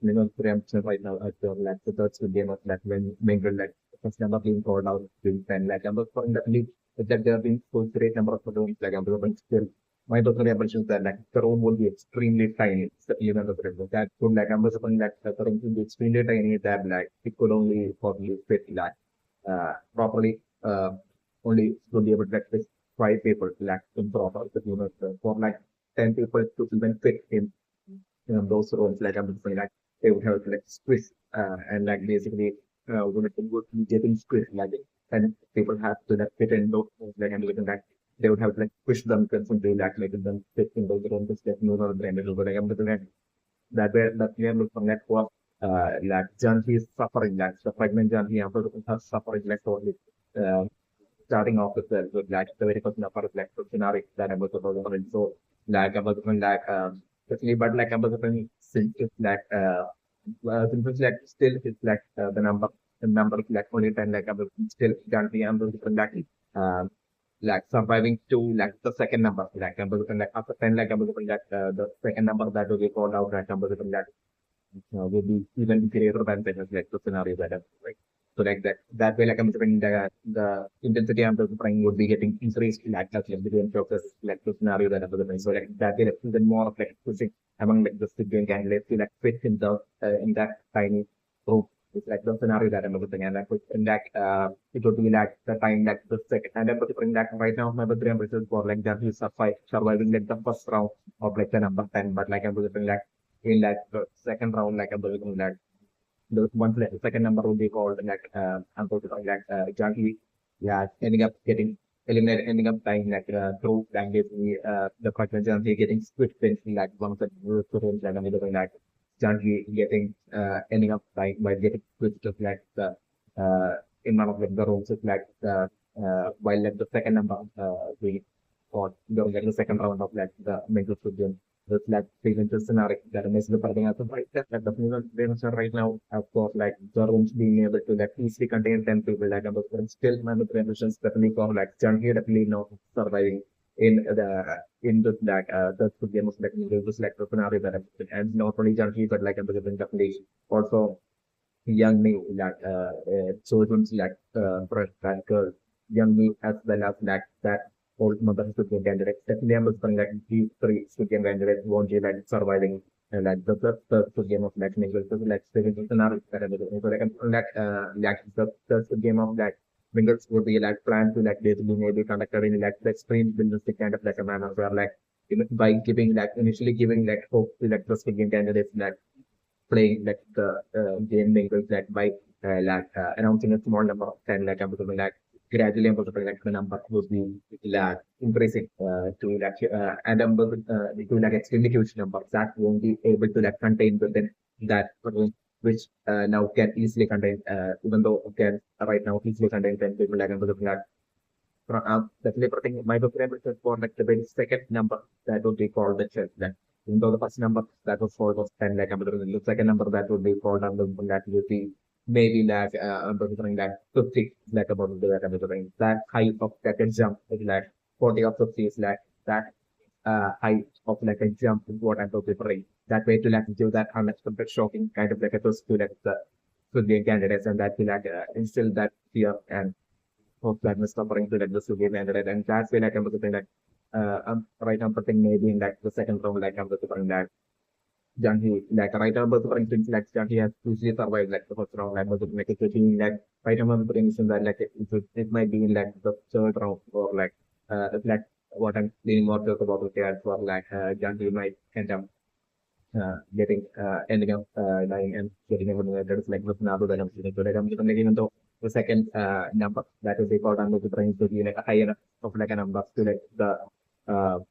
minimum preemption right now at the third Squid Game of like when Mingle like first number being called out to 10 like I'm for definitely that there have been so great number of rooms like I'm still my personal impression is that like the room will be extremely tiny. So, you know that could like I'm supposing that the room will be extremely tiny that like it could only probably fit like properly only to be able to like fit 5 people like in proper you know for like 10 people to even fit in those rooms like I'm saying like they would have to like squish and like basically when it would be getting squished like and people have to like fit in those rooms like I'm looking like they would have to like push them constantly like making them fit in those rooms just like no other brand like I'm looking at that way that we are looking at for like Janvi is suffering like the pregnant Janvi are suffering like for uh, starting off with like the very first number of like scenario that I was about to so like I was like especially but like I was since it's like since it's like still it's like the number is like only 10 like I was still currently I'm like like surviving to like the second number like I'm like after 10 like I'm like the second number that will be called out like I'm like will be even greater than like the scenario that I'm like. So like that way, like I'm saying, the intensity I'm trying would be getting increased like that like between focus like the scenario that I'm doing. So like that way, like even more of like pushing among like the student candidates to like fit in that tiny group. It's like the scenario that I'm looking and like in that it would be like the time like the second and I'm putting that right now my birthday results for like that is surviving like the first round of like the number 10, but like I'm putting like in that second round, like I'm looking that the one play, second number will be called like I'm going to call like Junkie. Yeah, ending up getting eliminated, ending up dying like through like the question Junkie getting split pins like one of the rooms like I'm looking like Junkie getting ending up dying by getting switched to like the in one of like, the rooms is like while like the second number we got during like the second round of like the mental game with like frequency scenario that is the parting of the right that like the frequency right now of course like the rooms being able to like easily contain 10 people like about still manipulations definitely for like John here definitely not surviving in that the game of like this like the scenario that and not only John here but like I'm definitely also young me like children's like that girl young me as well as like that old mother student candidate definitely I'm looking like these three student candidates won't be like surviving and like the game of like Mingle so like experience scenario that I'm looking so like like the game of like Mingles would be like planned to like basically maybe conducted in like the extreme realistic kind of like a manner where like by giving like initially giving like hope to like the student candidates like playing like the game vehicles like by like announcing a small number of 10 like I'm like gradually I'm like the number would be like increasing to like to like extremely huge numbers that won't be able to like contain within that room which now can easily contain even though can right now easily contain 10 people like I'm like definitely putting my preference for like the very second number that would be called the chess. Then even though the first number that was for was 10 like the second number that would be called under that would be maybe like something like 50 like about the that height of like a jump is like 40 or 50 is like that height of like a jump is what I'm preferring. That way to like do that unexpected shocking kind of like a twist to like the to the candidates and that will like instill that fear and of like suffering to like the Sugi candidate and that's when I come to think that right now putting maybe in like the second round like I'm putting that Janhi like right now but for instance like Janhi has usually survived like the first round like but like it's being like right now I'm putting in that like it might be in like the third round or like what I'm leaning more to about the as for like Janhi might end up getting ending up dying and getting eliminated is like with Nabu that I'm sitting to like I'm like even though the second number that is called under the trying to be like a higher of like a number to like the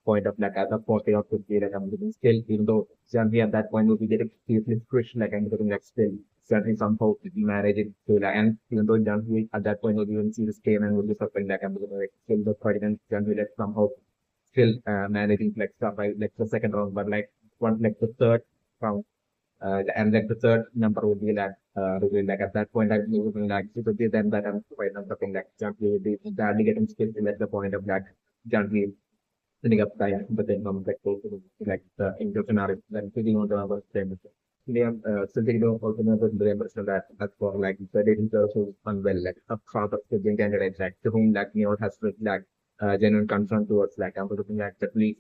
point of like at the 40 or 50 like I'm getting still even though Janvi at that point will be getting seriously pushed like I'm getting like still certainly somehow manage it to like and even though Janvi at that point will even see this game and will be suffering like I'm getting like still the fight against Janvi like somehow still managing like stuff like the second round but like one like the third round and like the third number would be like really like at that point I would be like it would be then that I'm quite not something like gently would be badly getting skilled at the point of like gently sitting up time but then like go to like the into scenario then fitting on the other same. still thinking of also another impression that as for like the dating also unwell, like a father sibling candidate, like to whom like Neo has with like genuine concern towards like I'm looking at definitely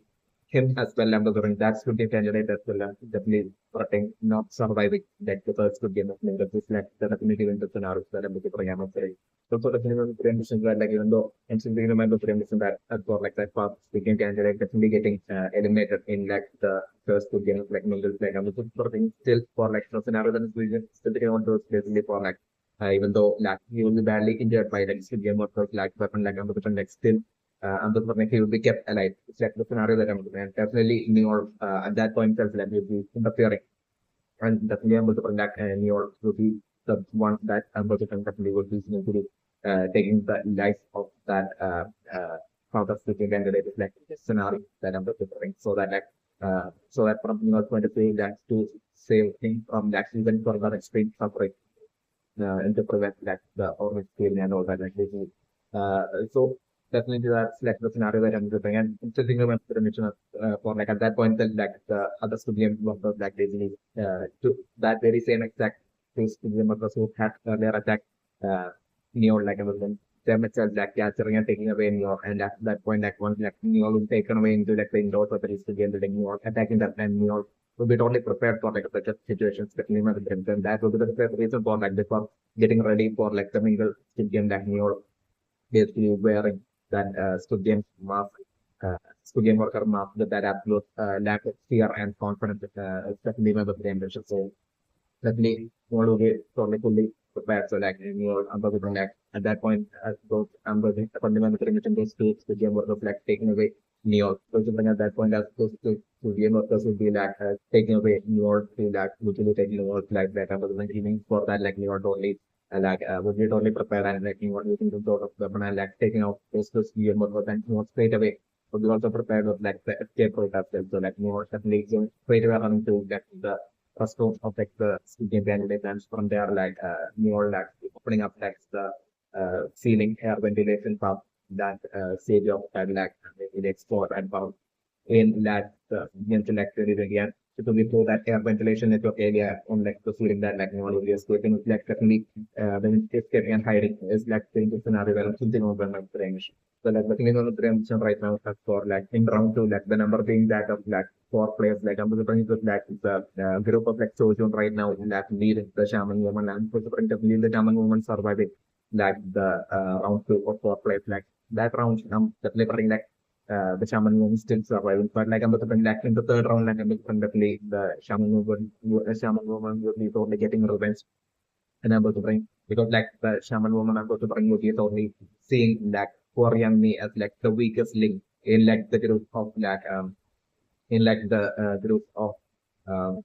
him as well. I'm looking that should be candidate as well. Definitely protecting not surviving like the first good game of Mingle. This like the definitive into scenario that I'm looking for. I'm saying. So for the premission that like even though I'm still remember premission that as for like that fast speaking candidate definitely getting eliminated in like the first two games like Mingle like I'm looking for things still for like the scenario that is still taking on those basically for like even though like he will be badly injured by like skill game or like weapon like I'm looking like still and the like he will be kept alive. It's like the scenario that I'm looking at. Definitely New York at that point itself like will be interfering and definitely I'm looking at New York will be the one that I'm looking at definitely will be taking the life of that counter-speaking candidate is like the scenario that I'm preparing so that from your point of view that's to save him from that even further extreme suffering and to prevent like the organ failure and all that like this is, so definitely that's like the scenario that I'm preparing and interesting about the mission for like at that point then like the other studio workers like basically to that very same exact two studio workers who had earlier attacked Neo like them itself like capturing and taking away New York and at that point like once like New York was taken away into like the indoors of the studio building New York attacking that and New York will be totally prepared for like such a situations definitely then that will be the reason for like before getting ready for like the Mingle studio like New York basically wearing that studio mask studio worker mask with that absolute lack of fear and confidence definitely one of the ambition so definitely want to get totally fully prepared. So like you know, I'm going to like at that point as those I'm going to fundamental in those states the game work of like taking away New York. So something at that point as those to game workers would be like taking away New York to like usually taking New York like that. I'm going to for that like New York only like would be totally prepared and like New York using some sort of weapon and like taking out those game workers and New York straight away. So we also prepared with like the escape route as well. So like New York definitely going straight away running to get the custom of like the game candidate and from there like more like opening up like the ceiling air ventilation pump that stage of like it export and pump in that intellectually again. So to before that air ventilation network area on like the ceiling that like no areas working like definitely when escaping and hiding is like the scenario where something over my range. So like the thing on the range right now is for like in round two like the number being that of like four players like I'm going to like the group of like Sojun right now in that lead the shaman woman and for the lead the shaman woman surviving like the round two or four players like that round I'm definitely like the shaman woman still surviving. But like I'm looking like in the third round, like I'm looking definitely the shaman woman will be totally getting revenge. And I'm going to bring because like the shaman woman I'm going to bring would be totally seeing like poor young me as like the weakest link in like the group of like in like the group of um,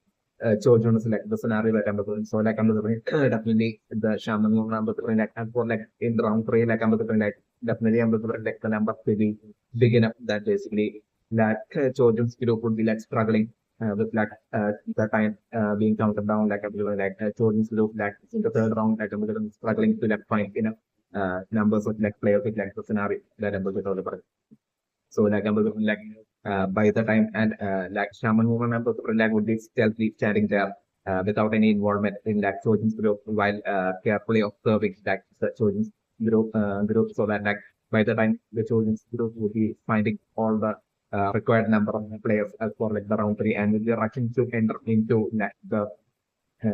children is like the scenario that I'm looking. So like I'm looking definitely the shaman woman I'm looking like and for like in round three like I'm looking like definitely I'm looking like the number to be big enough that basically that children's group would be like struggling with like the time being counted down like I'm looking like children's group like in the third round like I'm looking struggling to like find enough numbers of like players with like the scenario that I'm looking about. So like I'm looking like by the time and like shaman woman I'm looking like would be stealthily standing there without any involvement in like Trojan's group while carefully observing like the Trojan's group so that like by the time the Trojan's group would be finding all the required number of players as for like the round three and will be rushing to enter into like the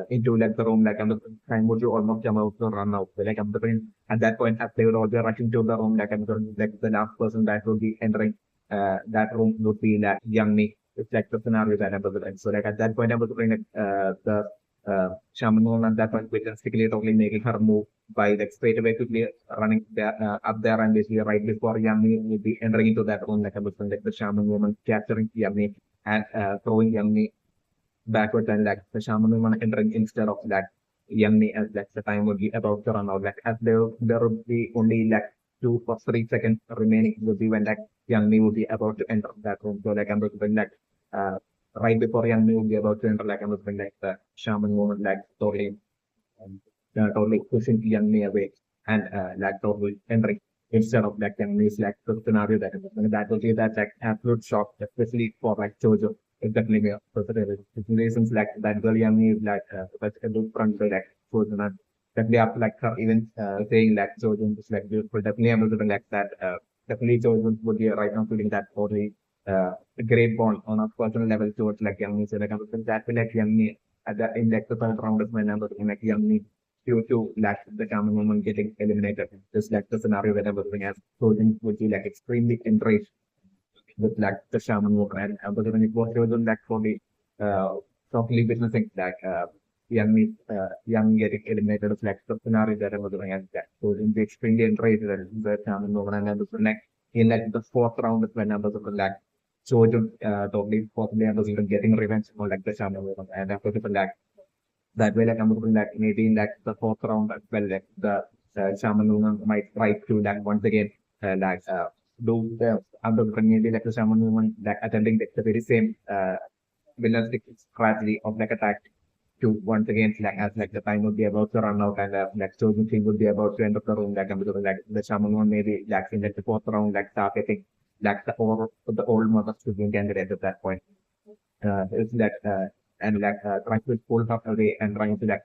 into like the room like I'm the time would you almost jump out to run out like I'm the at that point as they would all be rushing to the room like I'm the like the last person that would be entering that room would be that young me. It's like the scenario that I was in. So like at that point I was doing like the shaman woman at that point basically totally making her move by like straight away quickly running there up there and basically right before Yummy would be entering into that room like I was doing like the shaman woman capturing Yummy and throwing Yummy backward and like the shaman woman entering instead of that young me as like the time would be about to run out. Like as there would be only like 2 or 3 seconds remaining would be when like young me would be about to enter that room. So like I'm looking like uh right before young me would be about to enter like I'm looking like the shaman woman like um, totally pushing young me away and like totally entering instead of like young me is like the scenario that that would be that like absolute shock, especially for like Jojo definitely reasons like that girl Yummy is like such a good front like chosen and definitely after like her even saying like chosen is like beautiful. Definitely I'm looking like that. Definitely chosen would be right now feeling that for the a great bond on a personal level towards like Yummy. So like I'm looking that way like Yummy at the in like the third round of my number like Yummy due to like the common woman getting eliminated. Just like the scenario that I'm looking at chosen would be like extremely enraged with like the shaman work and but when it was chosen like for the softly witnessing that young getting eliminated of like the scenario that I was doing and that so in the extremely enraged and the shaman work and then the next in like the fourth round is when I was like chosen totally possibly I was even getting revenge for like the shaman work and after the like that way like I'm looking like maybe in like the fourth round as well like the shaman woman might try to like once again like do the under maybe like the shaman woman like attempting the very same villainous strategy of like attack to once again like as like the time would be about to run out and like chosen thing would be about to end up the room like I'm looking like the shaman woman maybe like in like the fourth round like start getting like the old mother to be candidate at that point it's like and like trying to pull her away and trying to like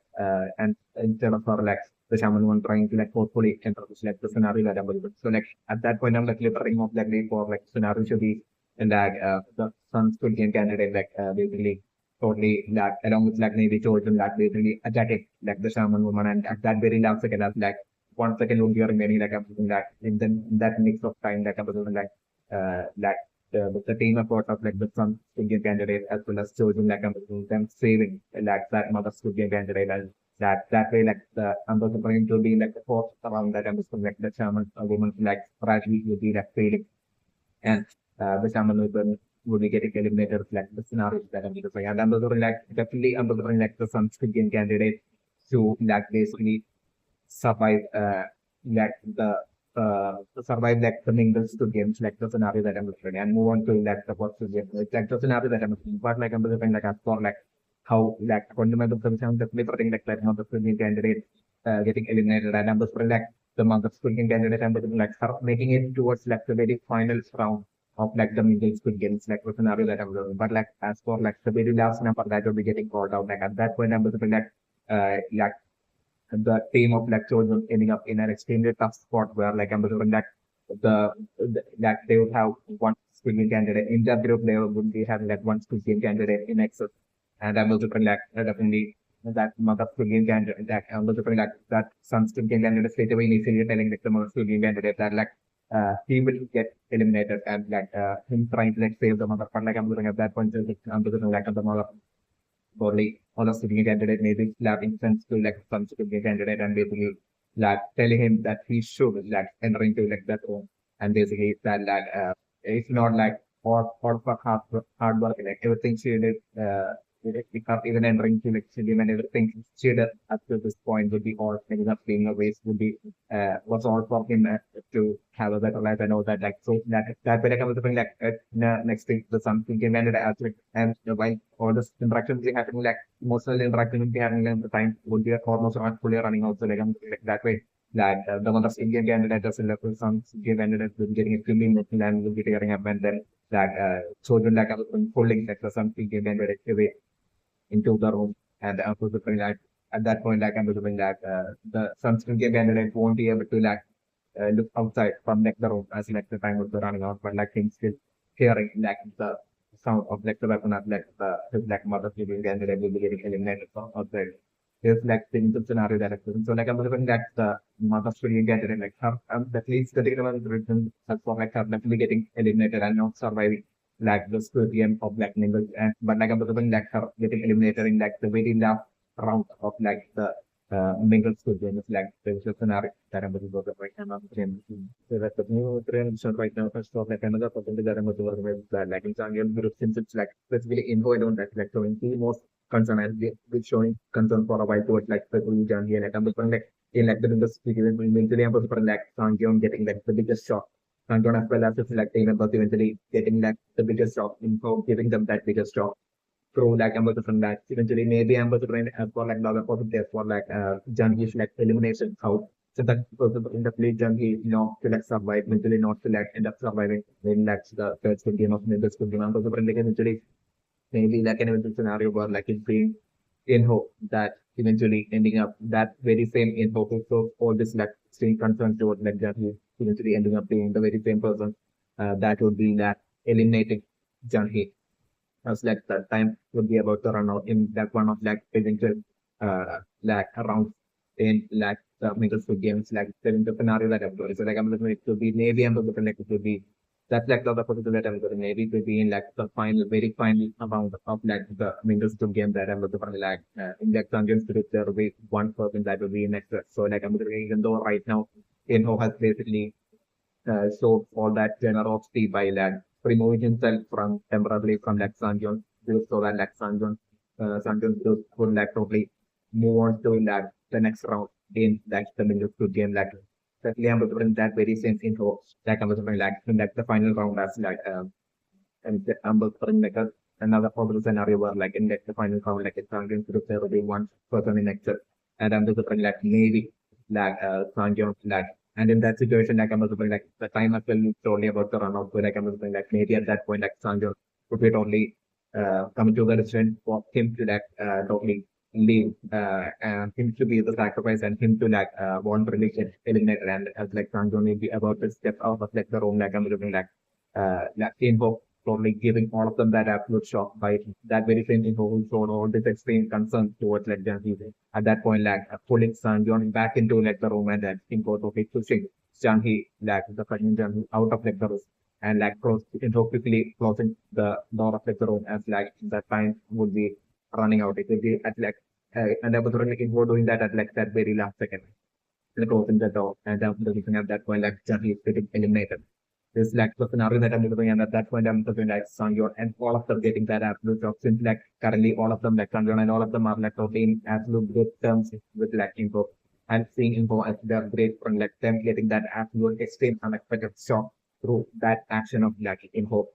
and instead of her like the shaman one trying to like forcefully enter this like the scenario that I'm able. So like at that point I'm like liberating of like the for like scenario should be and like the son's could be candidate like basically totally like along with like maybe chosen like basically attacking like the shaman woman and at that very last second as like 1 second would be remaining like I'm thinking that in that mix of time like I'm like like with the team effort of like the some Indian candidate as well as choosing like them saving like that mother Indian candidate and that way like the ambassador going to be like the fourth around that ambassador like the chairman woman like gradually will be like failing and the chairman will be getting eliminated like the scenarios that I'm saying and ambassador like definitely ambassador like the some Indian candidate to like basically survive like the survive like the mingles to games like the scenario that I'm looking at and move on to like the first game like the scenario that I'm looking but like I'm looking like as for like how like fundamental concerns that we protect like how the Sweden candidate getting eliminated and I'm just like the month of Sweden candidate and like start making it towards like the very final round of like the middle Squid Games, like the scenario that I'm looking. But like as for like the very last number that will be getting called out, like at that point I'm looking like the team of lecturers was ending up in an extremely tough spot where like I'm assuming that that they would have one screening candidate in that group they would be having like one screening candidate in excess and I'm assuming like definitely that mother screening candidate that I'm assuming like that some screening candidate straight away initially telling like the mother screening candidate that like he will get eliminated and like him trying to like save the mother but like I'm looking at that point I'm looking like the mother probably on a sitting candidate, maybe lab instance to like some sitting candidate and basically like telling him that he should like enter into like that room and basically that it's not like all for hard work like everything she did without even entering to like Chilean and everything she did up to this point would be all ending up being a waste would be was all for him to have a better life and all that like so that way like I was thinking like next thing the something came and aspect and while all this interactions we having like emotional interaction will be having at the time would be almost not fully running also like that way that the one of Indian candidates and some Indian candidates will be getting extremely emotional and will be tearing up and then that children like pulling like some Indian candidate away into the room and also the like at that point like I'm assuming that the some Indian candidate won't be able to like look outside from like the room as like the time would be running out but like things still hearing like the sound of like the weapon of like the his like mother living candidate will be getting eliminated from outside. There's like the input scenario that happens. So like I'm assuming that the mother really candidate like her that leads the data was written as for like her definitely getting eliminated and not surviving like the squid game of like Mingle and but like I'm assuming like her getting eliminated in like the very last round of like the Mingle squid game is like there's a scenario that I'm looking for right now. So that's the new trend so right now first of like another percentage that I'm looking for that like in jungle group since it's like specifically info I don't like showing the most concern and with showing concern for a while towards like the jungle like I'm looking like in like the industry eventually I'm looking like Sangyong getting like the biggest shock Sangyong as well as it's like the members eventually getting like the biggest shock info giving them that biggest shock through like Amber from that. Eventually, maybe Amber train for like the positive for like Junkies like elimination out. So that in the play Junkie, you know, to like survive, eventually not to like end up surviving. Then that's the third good game of the good game. Amber eventually maybe like an eventual scenario where like it's being in hope that eventually ending up that very same in hope. So all this like staying concerned towards like that who eventually ending up being the very same person that would be that eliminating Janhi as like the time would be about to run out in like one of like eventual like around in like the middle school games like the scenario that I'm doing. So like I'm looking it to be maybe I'm looking like it to be that's like the other particular that I'm going maybe to be in like the final very final amount of like the middle school game that I'm looking for like in like Dungeons to there will be one person that will be in next. So like I'm looking even though right now Inho has basically so all that generosity by like removing himself from temporarily from like Sanjon, so that like Sanjon could like totally move on to like the next round in like the middle good game like especially I'm remembering that very same info like I'm remembering like in like the final round as like and I'm remembering like another possible scenario where like in like the final round like it's Sanjon to there will be one person in next and I'm remembering like maybe like Sanjon like and in that situation, like I was saying, like the time I felt totally about to run out, so like I was saying, like maybe at that point, like Sanjo would be totally coming to the decision for him to like totally leave and him to be the sacrifice and him to like voluntarily get eliminated and as like Sanjo may be about to step out of like the room, like I'm looking like info totally giving all of them that absolute shock by that very same info who showed all this extreme concern towards like Jansi at that point, like pulling Sanjon back into like the room and then Inko totally pushing Janhi like the pregnant Janhi out of like the room and like close Inko quickly closing the door of like the room as like the time would be running out. It would be at like and I was really Inko doing that at like that very last second. Like closing the door and after the reason at that point like Janhi is getting eliminated. There's like the scenario that I'm looking at that point I'm looking like Sanjon and all of them getting that absolute job since like currently all of them like Sanjon and all of them are like totally in absolute good terms with like info and seeing info as their great from like them getting that absolute extreme unexpected shock through that action of like info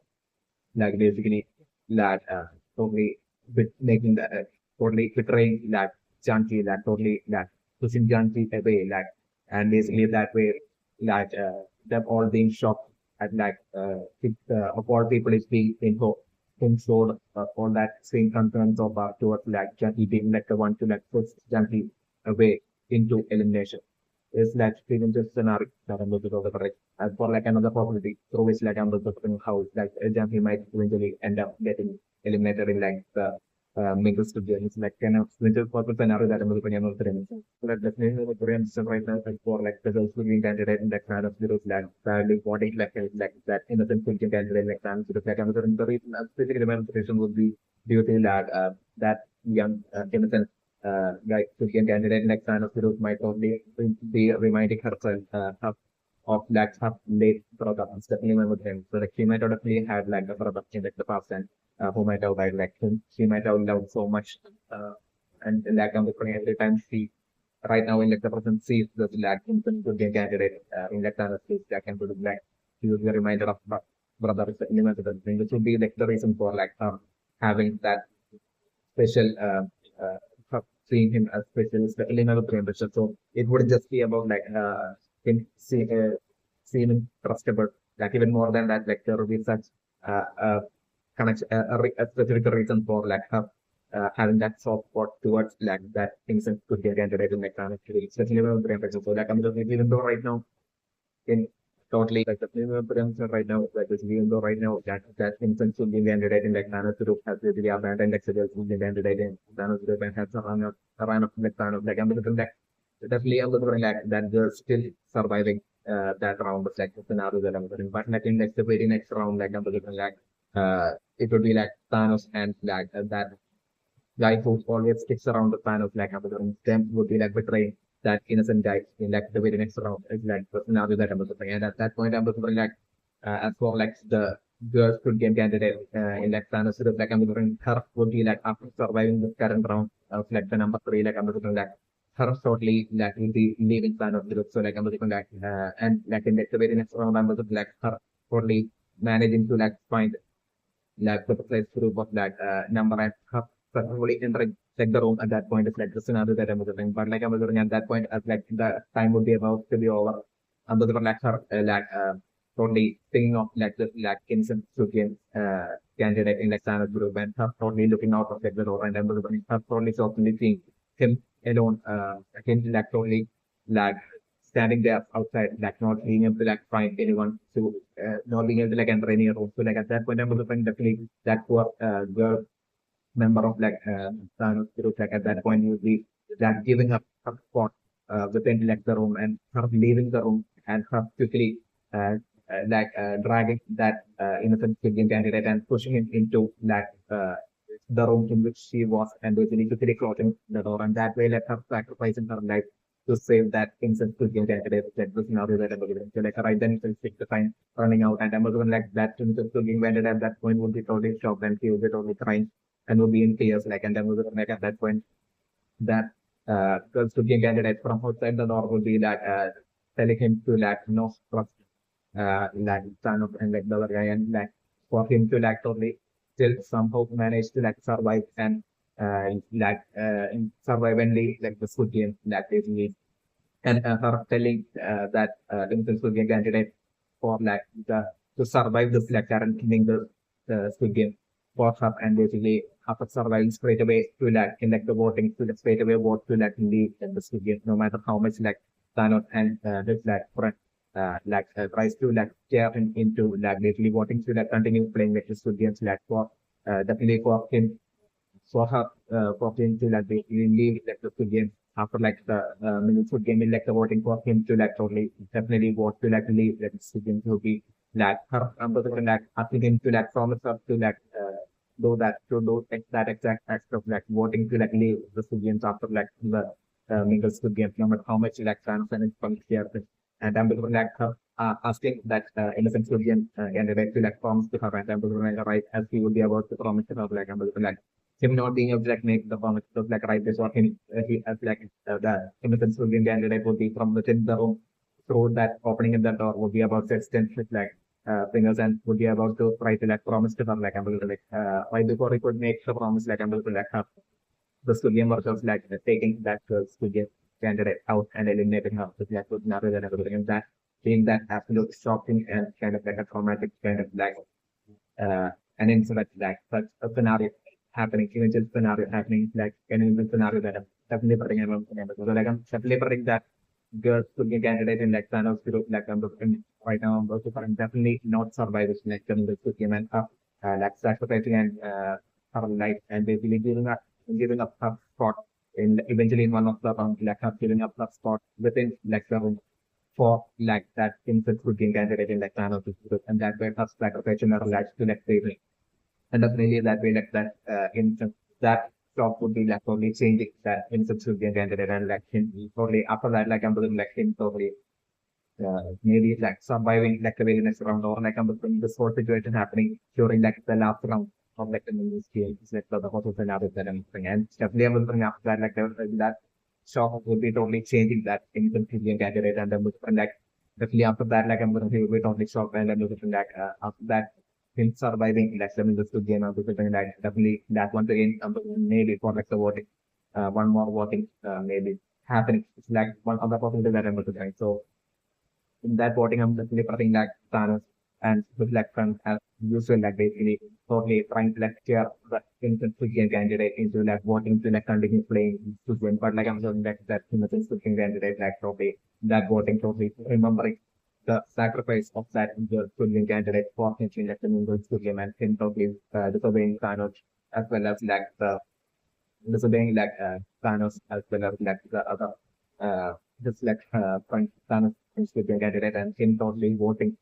like basically like totally making the totally betraying like Janki like totally like pushing Janki away like and basically that way like them all being shocked at like of all people is being info showed all that same concerns of towards like Janki being like the one to like push Janki away into elimination. Is like even just scenario that I'm looking over right. As for like another possibility, through which like I'm looking how like he might eventually end up getting eliminated in like the Mingle studio. It's like kind of winter purple scenario that I'm looking at over there. So that definitely the Korean system right now like for like the girls being candidate in like kind of zeros like probably wanting like that innocent thinking candidate like trans zeros like I'm the reason specifically my situation would be due to that that young innocent guy Christian candidate like Thanos Virus might only be reminding herself of like her late brother, Stephanie with him. So like she might have definitely had like a brother in like the past and who might have died like him. She might have loved so much and like I'm looking every time she right now in like the present sees the like Christian candidate in like Thanos case like and to like she was a reminder of her brother Stephanie with him, which would be like the reason for like having that special seeing him as special, especially in our membership. So it wouldn't just be about like him seeing him trustable. Like even more than that, like there will be such connection, a specific reason for like her having that soft spot towards like that innocent could get candidate in like actually, especially with the membership. So like I'm just even though right now in totally like the premium potential right now, like this even though right now that instance will be landed in like Nano Group has really abandoned like suggests will be landed in Nano Group and has a run of like Nano like I'm looking like definitely I'm looking like that they're still surviving that round of like the scenario that I'm looking. But like in like the very next round, like I'm looking like it would be like Thanos and like that guy who always sticks around the fan of like Amazon, them would be like betraying that innocent guy in like the very next round. It's like the scenario that I'm looking. And at that point, I'm looking like as for like the girls could get candidate in like Thanos, sort of like I'm looking her would be like after surviving the current round of like the number three, like I'm looking like her shortly like will be leaving Thanos group. So like I'm looking like and like in like, the very next round, I'm looking like her totally managing to like find like the place group of that number and have successfully entering like the room at that point is like the scenario that I'm observing. But like I'm observing at that point as like the time would be about to be over. I'm looking like her like totally thinking of like the like innocent student candidate in like Sanad group and her totally looking out of like the door and everybody her totally softly seeing him alone him like totally like standing there outside like not being able to like find anyone to not being able to like enter any room. So like at that point everybody definitely that poor girl member of like Thanos group, like at that point you will be like giving up her spot within like the room and her leaving the room and her quickly dragging that innocent civilian candidate and pushing him into like the room in which she was and basically quickly closing the door and that way like her sacrificing her life to save that innocent civilian candidate that was now available. So like right then she'll take the time running out and Amazon like that innocent civilian candidate at that point would be totally shocked and she would be totally crying and would be in tears, like, and then we would like at that point that the student candidate from outside the door would be like telling him to like no trust like son of and like the other guy and like for him to like totally still somehow manage to like survive and survive and leave like the student that is and her telling that Lincoln Squid Game candidate for like the to survive this like current killing the Squid Game for her and basically after surviving straight away to like in like the voting to like straight away vote to like leave the Squid Game no matter how much like Thanos and this like friend tries to like steer him into like basically voting to like continue playing like the Squid Games like for definitely for him for her for him to like basically leave like the Squid Game after like the Mingle game in like the voting for him to like totally definitely vote to like leave like the Squid Game to be like her like asking him to like promise her to like do that to do that exact act of like voting to like leave the Squid Games after like the Mingle Squid Game no matter how much like fans and from here and I'm like her asking that innocent Squid Game candidate to like promise to her and I'm like right as he would be about to promise to her like I'm like him not being able to like make the promise of like right this or him he as like the innocent Squid candidate would be from within the room through that opening in the door would be about to extend his like fingers and would be about to try to like promise to her like I'm like right before he could make the promise like I'm like her the Squid workers like taking that Squid candidate out and eliminating her with like with another than everything and that being that absolute shocking and kind of like a traumatic kind of like an incident like such a scenario happening, eventual scenario happening, like an event scenario that I'm definitely putting in so like I'm definitely putting that girls could be a candidate in like Thanos group, like I'm looking right now, I'm also I'm definitely not survivors like the game and like sacrificing and her life and basically giving up her spot in eventually in one of the rounds, like her giving up her spot within like the room for like that instant food game candidate in like Thanos group and that way her sacrificing her life to like save it. And definitely that way like that instant that stop would be like only changing that instant food game candidate and like him only after that like I'm doing like him totally maybe like surviving like the very next round or like I'm looking this whole situation happening during like the last round of like the new game. It's like the whole scenario that I'm looking and definitely I'm looking after that like that shock would be totally changing that instant food game candidate and I'm looking like definitely after that like I'm going to be totally shocked and I'm looking like after that him surviving like the Squid Game of the like definitely that once again maybe for like the voting one more voting maybe happening. It's like one other possibility that I'm looking. So in that voting I'm definitely putting like Thanos and with like friends as usual like basically totally trying to like steer the instant Squid Game candidate into like voting to like continue playing to win. But like I'm saying like that innocent Squid Game candidate like totally that voting totally remembering the sacrifice of that Squid Game candidate for him to like the Mingle Squid Game and him totally disobeying Thanos as well as like the disobeying like Thanos as well as like the other just like Thanos Squid Game candidate and him totally voting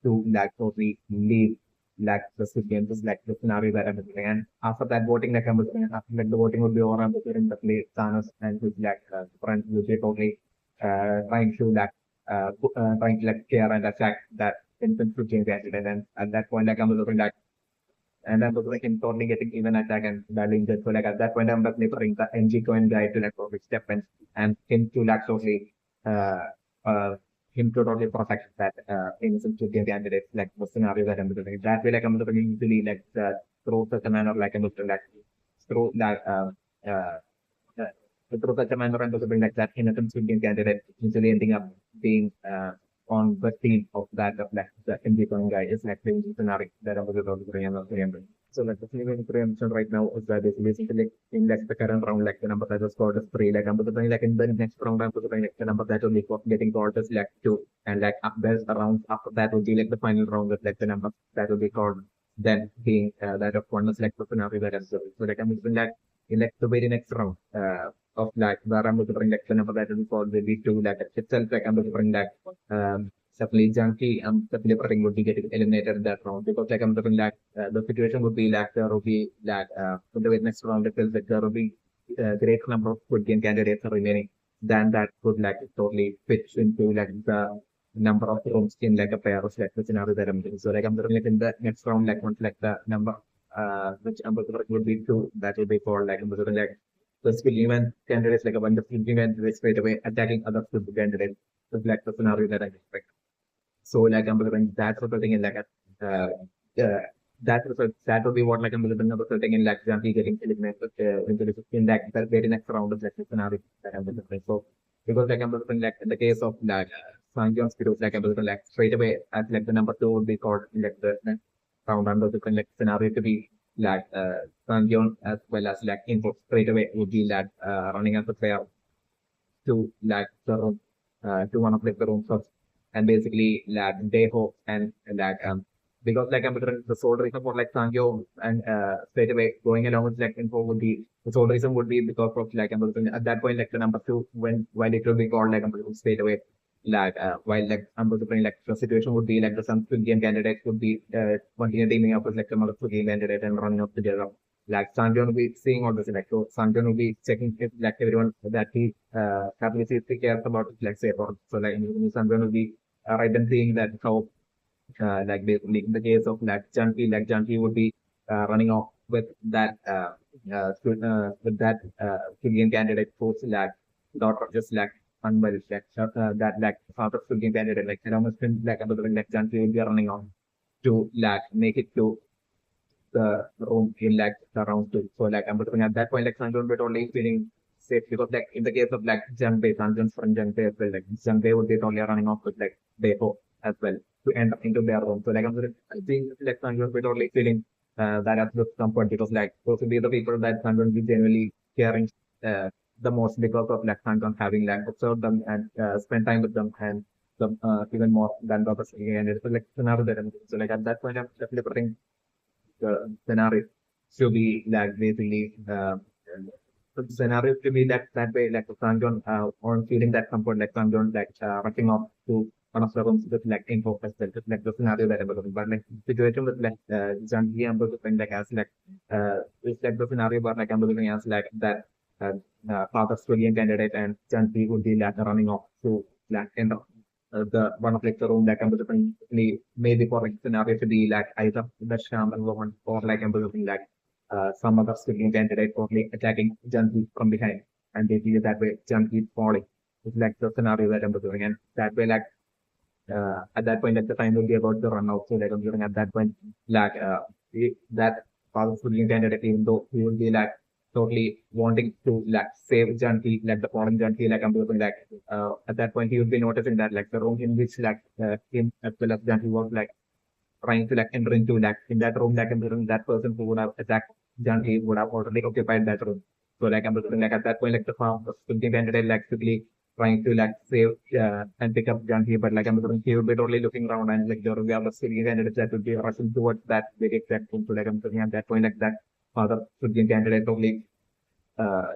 to like totally leave like the Squid Game, just like the scenario that I'm looking. And after that voting, like I'm looking, after like the voting would be over, I'm looking the play Thanos and his like friends will be totally trying to like trying to like scare and attack that infant Squid Game candidate. And at that point, like I'm looking like and I'm looking like him totally getting even attack and badly injured. So like at that point, I'm definitely putting the MgCoinGuy to like totally step in and him to like totally uh, uh, him to totally protect that innocent Squid candidate, like the scenario that I'm looking at. That way, like I'm looking easily like through such a manner, like I'm looking like through that through such a manner and looking like that innocent Squid candidate usually ending up being on the team of that of like the MgCoinGuy is like the scenario that I'm going to bring up. So like the thing preemption right now is that is basically in like the current round, like the number that was scored is three. Like I'm putting like in the next round, I'm putting like the number that will be getting called is like two. And like up there's around after that will be like the final round with like the number that will be called then being that of one is like the scenario that is so like I'm putting like in like the very next round of like where I'm putting like the number that will be called will be two like itself like I'm putting like definitely Junkie definitely Prating would be getting eliminated in that round because like I'm looking like the situation would be like there will be like in the next round it feels like there will be a great number of good game candidates are remaining then that could like totally fits into like the number of rooms in like a pair of like the scenario that I'm doing. So like I'm looking like in the next round like once like the number which I'm looking would be two that will be for like I'm looking like the skill event candidates like a bunch of skill candidates straight away attacking other skill candidates. So like the scenario that I expect. So like I'm delivering that resulting in like a that result that will be what like I'm delivering resulting in like Janti getting eliminated into the in like the very next round of like the scenario that I'm delivering. So because like I'm delivering like in the case of like Sangyon's videos like I'm delivering like straight away at like the number two would be called in like the next round under the like scenario to be like Sangyon as well as like info straight away would be like running as a player to like the room to one of like the rooms of and basically like they hope and like because like I'm the sole reason for like Sangyo and straight away going along with like info would be the sole reason would be because of like I'm at that point like the number two when while it will be called like I'm straight away like while like I'm like the situation would be like the some game candidates would be continuing teaming up with like some other game candidate and running up together like Sanjan will be seeing all this like so Sanjan will be checking if like everyone that he happily cares about like say or so like Sanjan will be right then seeing that how like basically in the case of like Junkie would be running off with that Indian candidate post like not just like unwell like that like sort of Indian candidate like almost like another like Junkie will be running on to like make it to the room in like the round two. So like I'm looking at that point like Sanjay would be totally feeling safe because like in the case of like Jungbae, Sanjay's friend Jungbae as well, like Jungbae would be totally running off with like Deho as well to end up into their room. So like I think like Sanjay would be totally feeling that as the comfort because like those would be the people that Sanjay would be generally caring the most because of like Sanjay having like observed them and spent time with them and even more than the other and it's like scenario that so like at that point I'm definitely putting scenario to be like basically the scenario to be that way like Sanjon on feeling that comfort like Sanjon like rushing off to one of the rooms with like info as well, just like the scenario that I'm looking but like situation with like Janji I'm looking like as like it's like the scenario but like I'm looking as like that father Australian candidate and Janji would be like running off to like end of the one of like the room like I'm looking maybe for like scenario to be like either the shaman woman or like I'm looking like some other Australian candidate for like attacking Janji from behind and they feel that way Janji falling. It's like the scenario that I'm doing and that way like at that point, like the time will be about to run out. So like I'm giving at that point, like that powerful candidate, even though he will be like totally wanting to like save Janki, like the foreign Janki, like I'm doing like at that point he will be noticing that like the room in which like him as well as Janki was like trying to like enter into like in that room, like I'm doing that person who would have attacked Janki would have already occupied that room. So like I'm looking like at that point, like the farm the candidate like quickly trying to like save and pick up Janki, but like I'm looking, he would be totally looking around and like there will be other Syrian candidates that would be rushing towards that very exact room. So like I'm looking at that point, like that other Syrian candidate totally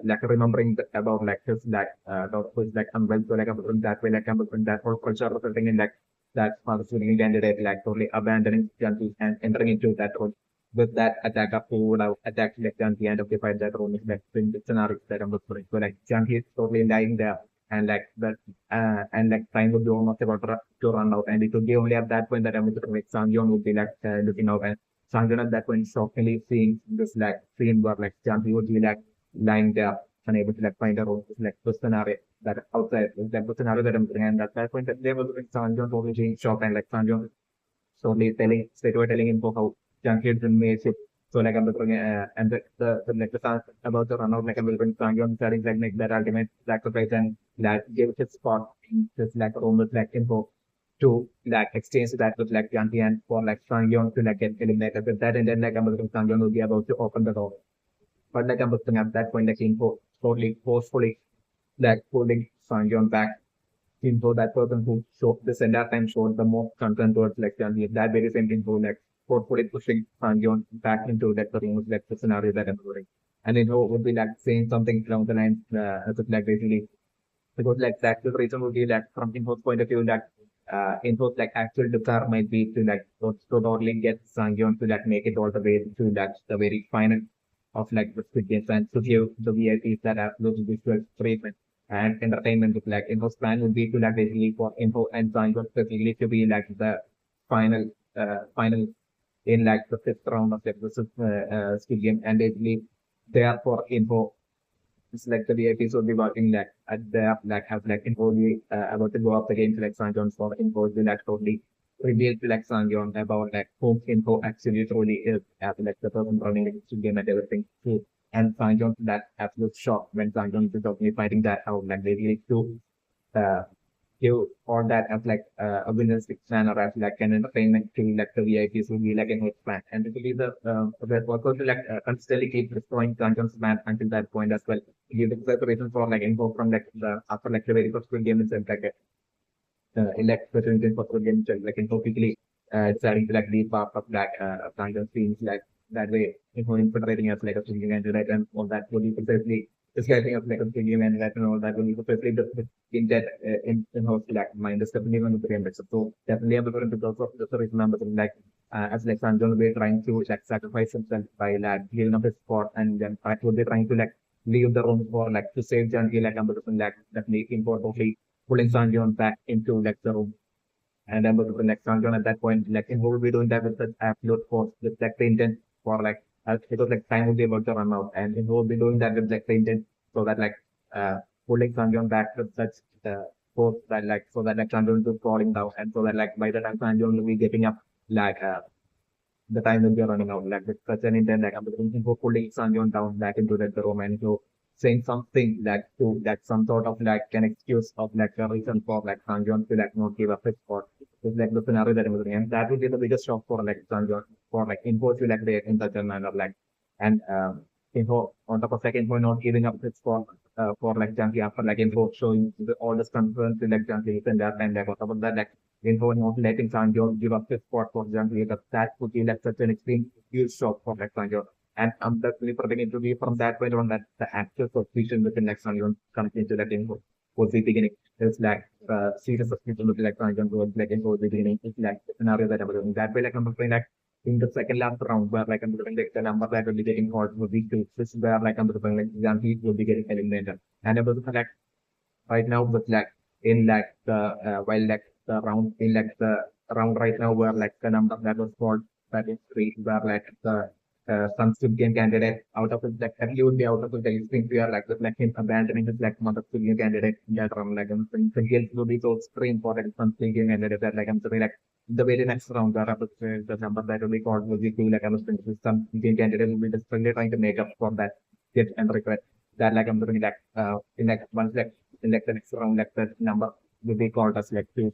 like remembering about like his like dog who is like unwell. So like I'm looking that way, like I'm looking that whole culture resulting in like that other Syrian candidate like totally abandoning Janki and entering into that role with that attacker who would have attacked like Janki and occupied that room is like in the scenario that I'm looking for. So like Janki is totally lying there and like that and like time would be almost about to run out and it would be only at that point that I'm looking like Sangyeon would be like looking out and Sangyeon at that point shockingly seeing this like scene where like Janki would be like lying there unable to like find a room. It's like the scenario that outside is like the scenario that I'm looking and at that point that they were like Sangyeon totally being shocked and like Sangyeon totally straight away telling him how Janki had been made sick. So like I'm looking and the like the song about the run out like I'm looking Sangyeon starting like make that ultimate sacrifice and that gave his spot just like almost like info to like exchange that with like Yanti and for like Sangyeon to like get eliminated with that, and then like Sangyeon will be about to open the door. But like at that point, like Info totally forcefully like pulling Sangyeon back into that person who showed this entire time showed the most concern towards like Yanti. That very same Info like forcefully pushing Sangyeon back into that room, like the scenario that I'm doing. And Info would be like saying something along the lines as if like basically because like that's the reason would be that from Info's point of view that Info's like actual desire might be to like to totally get Sangyeon to like make it all the way to like the very final of like the Squid Games and to give the VIPs that have those visual treatment and entertainment with like Info's plan would be to like basically for Info and Sangyeon specifically to be like the final final in like the fifth round of like the Squid Game and basically therefore Info it's like the VIPs will be working like at the like have like Info about to go up against like Sangyeon for Info will like totally reveal to like Sangyeon about like whom Info actually truly is as like the person running the game and everything too. And Sangyeon that absolute shock when Sangyeon is totally fighting that out like they really do uh give all that as like a winner's plan or as like an entertainment to like the VIPs will be like a hit plan. And it will be the worker to like constantly keep destroying Dungeon's plan until that point as well. Give the preparation for like info from like the after like the very first Squid Game itself like elect president for Squid Game itself like info quickly deciding to like be part of that Dungeon scenes like that way info infiltrating us like a Squid Game candidate and all that will be precisely disguising us like a Squid Game candidate and all that will be precisely in that in house like mind is definitely going to be ambitious. So definitely I'm going to because of the reason I'm like as like Sanjon will be trying to like sacrifice himself by like giving up his spot and then I will be trying to like leave the room for like to save Janki like I'm like definitely importantly pulling Sanjon back into like the room. And I'm going to like Sanjon at that point like he will be doing that with the absolute force with like the intent for like because like time will be about to run out and he will be doing that with like the intent so that like pulling Sanjon back with such force that like so that like Sanjon is falling down and so that like by the time Sanjon will be getting up like the time will be running out like with such an intent like I'm looking for pulling Sanjon down back into the room and so saying something like to like some sort of like an excuse of like a reason for like Sanjon to like not give up his spot. It's like the scenario that I'm looking and that would be the biggest shock for like Sanjon for like info to like react in such a manner like and info on top of like info not giving up his spot for like Junkie after like info showing all the concerns to like Junkie and that and like on top of that like info not letting Sanjon give up his spot for Junkie that would be like such an extreme huge shock for like Sanjon. And I'm definitely predicting to be from that point on that the actual suspicion within like Sanjon comes into that info was the beginning. It's like serious suspicion with like Sanjon was like info was the beginning. It's like the scenario that I'm doing. That way like I'm saying like in the second last round where like I'm doing like the number that will be getting called will be two. This is where like I'm doing like Janki will be getting eliminated. And I'm doing like right now with like in like the while like the round in like the round right now where like the number that was called that is three where like the some Squid Game candidate out of his like he would be out of his like instinct we are like with like him abandoning his like mother Squid Game candidate in that round like I'm saying the guilt will be so very important some Squid Game candidate that like I'm saying like the very next round where I was the number that will be called will be two like I was saying some Squid Game candidate will be desperately trying to make up for that guilt and regret that like I'm doing like in like once like in like the next round like the number will be called as like two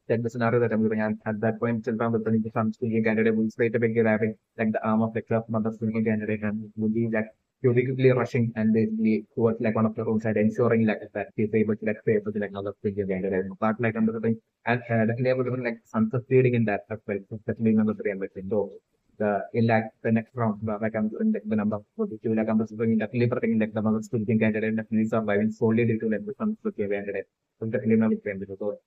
like the scenario that I'm doing, and at that point, Children will turn some speaking candidate will straight away grabbing like the arm of the club, mother speaking candidate, and will be like you'll be quickly rushing and basically towards like one of the rooms and ensuring like that he's able to like pay for the like another speaking candidate. But like under the thing, and definitely able to like some succeeding in that as well, especially number three and everything. So the in like the next round, like I'm doing like the number 42, like I'm just doing definitely protecting like the mother speaking candidate, definitely surviving solely due to like the some speaking candidate. So definitely not the so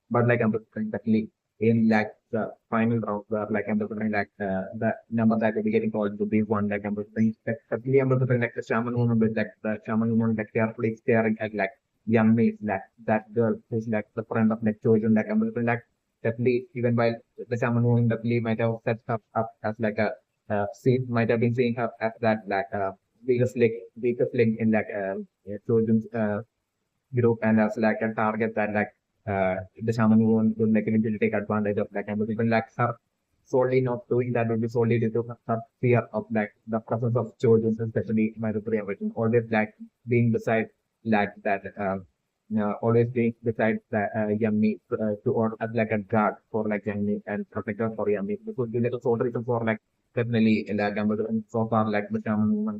but like I'm referring exactly in like the final round where like I'm referring like the number that will be getting called to be one like I'm referring exactly I'm referring like the shaman woman with like the shaman woman like carefully staring at like young mates like that girl who's like the friend of like children like I'm referring like definitely even while the shaman woman definitely might have set her up as like a scene might have been seeing her as that like weakest link in like children's group and as like a target that like the shaman would like eventually take advantage of like and even like her solely not doing that would be solely due to her fear of like the presence of children, especially my representation, always like being beside like that always being besides the Yummy to order as like a guard for like Yummy and protector for Yummy. Because the little sort reason for like definitely like so far like the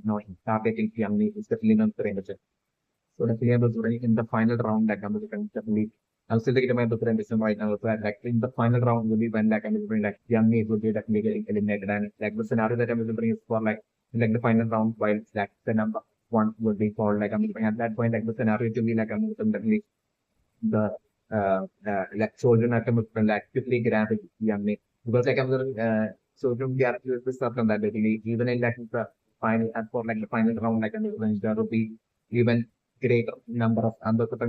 no targeting Yummy is definitely not very much. So definitely I was running in the final round like I'm definitely I'm still getting my different decision right now. So like in the final round will be when like I'm doing like Yummy would be definitely getting eliminated and like the scenario that I'm doing is for like the final round while like the number one would be called like I'm doing at that point like the scenario to be like I'm definitely the like children are coming from like quickly grabbing Yummy because like I'm children get this stuff from that basically even in like the final and for like the final round like there will be even greater number of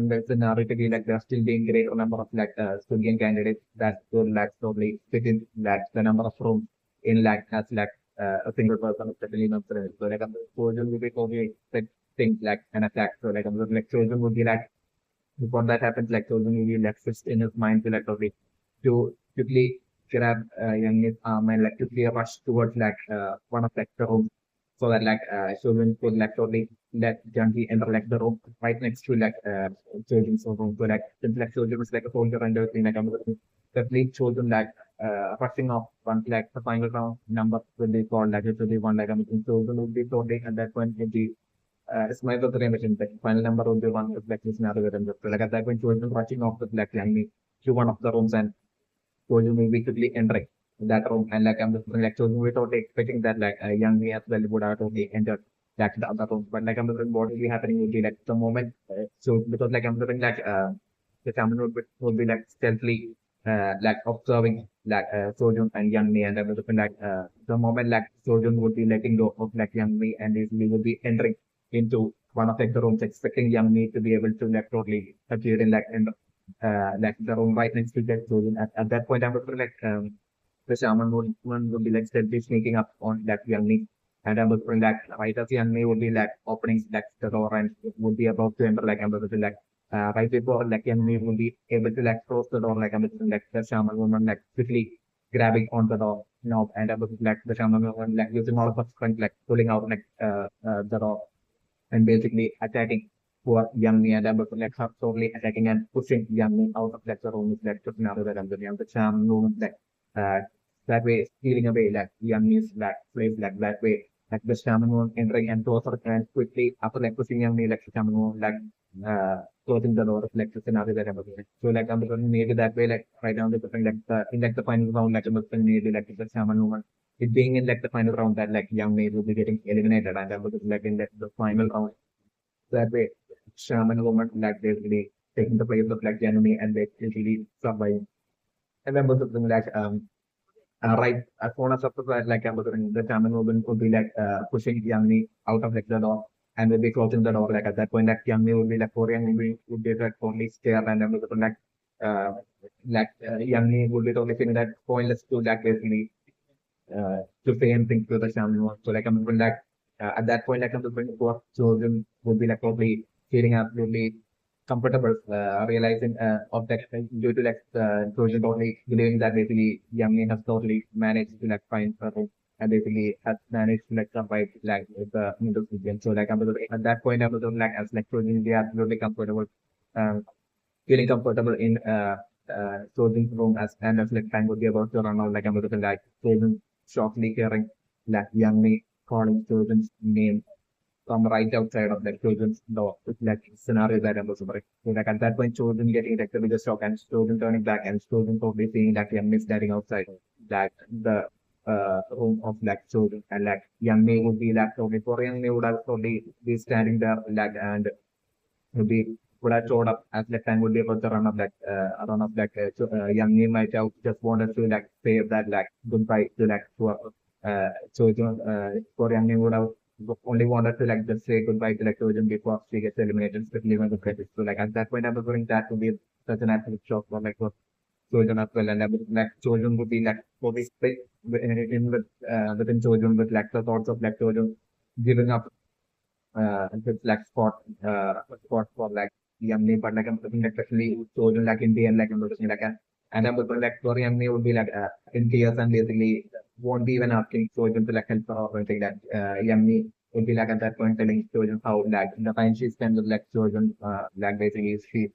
there's a narrative like there are still being greater number of like student candidates that will like probably fit in like the number of rooms in like as like a single person especially not so like children will be probably things like an attack so like children would be like before that happens, like children will be like fixed in his mind to like okay, to quickly grab young arm and like quickly rush towards like one of like the rooms so that like children could like totally let junkie enter like the room right next to like children's room. So like since like children is like a soldier and everything like I'm definitely children like rushing off once like the final round number will be called like it will be one like I'm children will be totally at that point will be it's my brother mentioned that final number would be one reflection scenario that I'm just like at that point children rushing off with like me to one of the rooms and children will be quickly entering that room and like I'm just like children without expecting that like a young me as well would have totally entered like the other room. But like I'm just what will be happening would be like the moment so because like I'm just like the family would be like stealthily like observing like children and young me and everything like the moment like children would be letting go of like young me and they would be entering into one of like the rooms, expecting young me to be able to like totally appear in like the room right next to that children. At that point, I'm like the shaman would be like steadily sneaking up on that young me, and I was like right as young me would be like opening like the door and would be about to enter like I'm like right before like young me would be able to like close the door like I'm like the shaman woman like quickly grabbing on the door. And I was like the shaman woman like using all of her strength like pulling out like the door and basically attacking poor Yummy and I'm like totally attacking and pushing Yummy out of like the room with like just another that I'm doing the charm movement like that way stealing away like Yummy's like place like that way like the shaman moon entering and closer and quickly after like pushing Yummy like the shaman moon like closing the door of like the scenario that I'm doing. So like I'm going maybe that way like right now the like in like the final round like I'm going maybe like the shaman movement it being in like the final round that like young mate will be getting eliminated and that was like in the final round that way shaman woman like basically taking the place of like the enemy and they really survive. And then was something like right as soon as after that like the shaman woman would be like pushing Yangmi out of like the door and will be closing the door like at that point like Yangmi would be like Korean would be like totally scared and then uh Yangmi would be totally feeling that pointless to like basically to say anything to the family one. So like I'm like at that point like I'm going to children would be like probably feeling absolutely comfortable realizing of that due to like children totally believing that basically Yummy has totally managed to like find her and basically has managed to like survive like with the middle region. So like I'm at that point I'm like as like children they are absolutely comfortable um, feeling comfortable in clothing room as like time would be about to run out like I'm looking like children softly hearing like young me calling children's name from right outside of like children's door. It's like scenario that I'm also so like at that point children getting like the biggest shock and children turning back and children probably seeing like young me standing outside like the room of like children and like young me would be like probably for young me would have probably be standing there like and would be would have showed up as like time would be about the run of like young me might have just wanted to like say that like goodbye to like to children for young me would have only wanted to like just say goodbye to like children before she gets eliminated, especially when the credits. So like at that point I was going that to be such an absolute shock for like for children as well and like children would be like probably split in with within children with like the thoughts of like children giving up it's like spot for like Yummy, but like I'm looking like especially children like in the end, like I'm looking like and I'm looking like for Yummy would be like in tears and basically won't be even asking children to like help her or anything that Yummy would be like at that point telling children how like the time she spent with like children, like basically she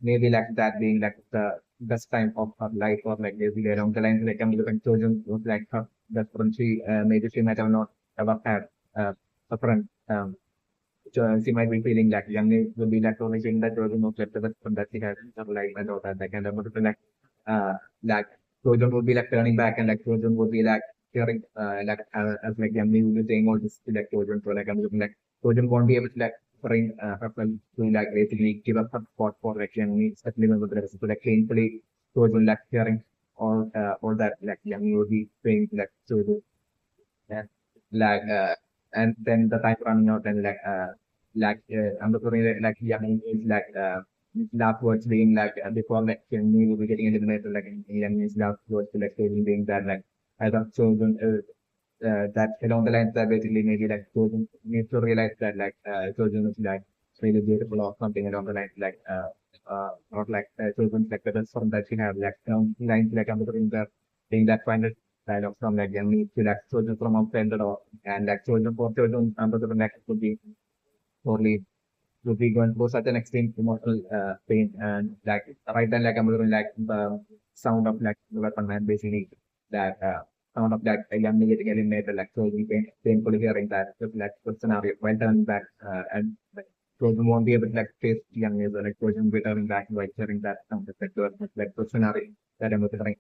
maybe like that being like the best time of her life or like basically along the lines like I'm looking children was like her best friend. She maybe she might have not ever had a friend. So she might be feeling like young will be like only feeling that children was like the best friend that she has in her life and all that. Like and I'm uh like children would be like turning back and like children would be like hearing like as like Yummy would be saying all this to like children. So like I'm looking like children won't be able to like bring herself to like basically give up her spot for like Yummy, especially when the rest. So like painfully children like hearing all that like Yummy would be saying like children and like and then the time running out and I'm looking at like Yummy is like last words being like before like we will be getting into the matter like Yammy's last words to like stating being that like I thought children that along the lines that basically maybe like children need to realize that like children is like really beautiful or something along the lines like or like children's like the best form that she have like lines like I'm looking that being that final dialogue from like Yummy to like children from outside the door and like children for children under the next would be totally would be going through such an extreme emotional pain and like right then like I'm looking like the sound of like the weapon man basically that sound of that young getting eliminated like so we painfully hearing that just like the scenario while turning back and like children won't be able to like face young as like children will be turning back while hearing that sound effect or like the scenario that I'm looking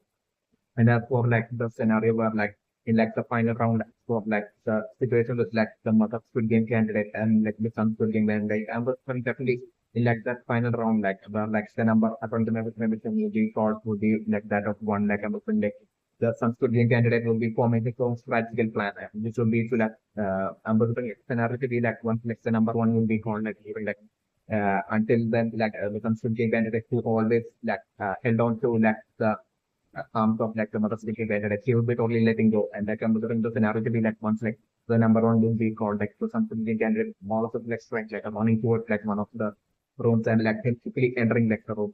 and for like the scenario where like in like the final round for like the situation with like the mother Squid Game candidate and like the son Squid Game candidate, and was definitely in like that final round like where like the number according to my information would be called would be like that of one like I'm like the son Squid Game candidate will be forming his own strategical plan, which will be to like I'm scenario to be like once like the number one will be called like even like until then like the son Squid Game candidate who always like held on to like the arms of like the mother speaking better, like he would be totally letting go. And like I'm looking the scenario to be like once like the number one will be called like to something they candidate more of like strength, like running towards like one of the rooms and like him quickly entering like the room.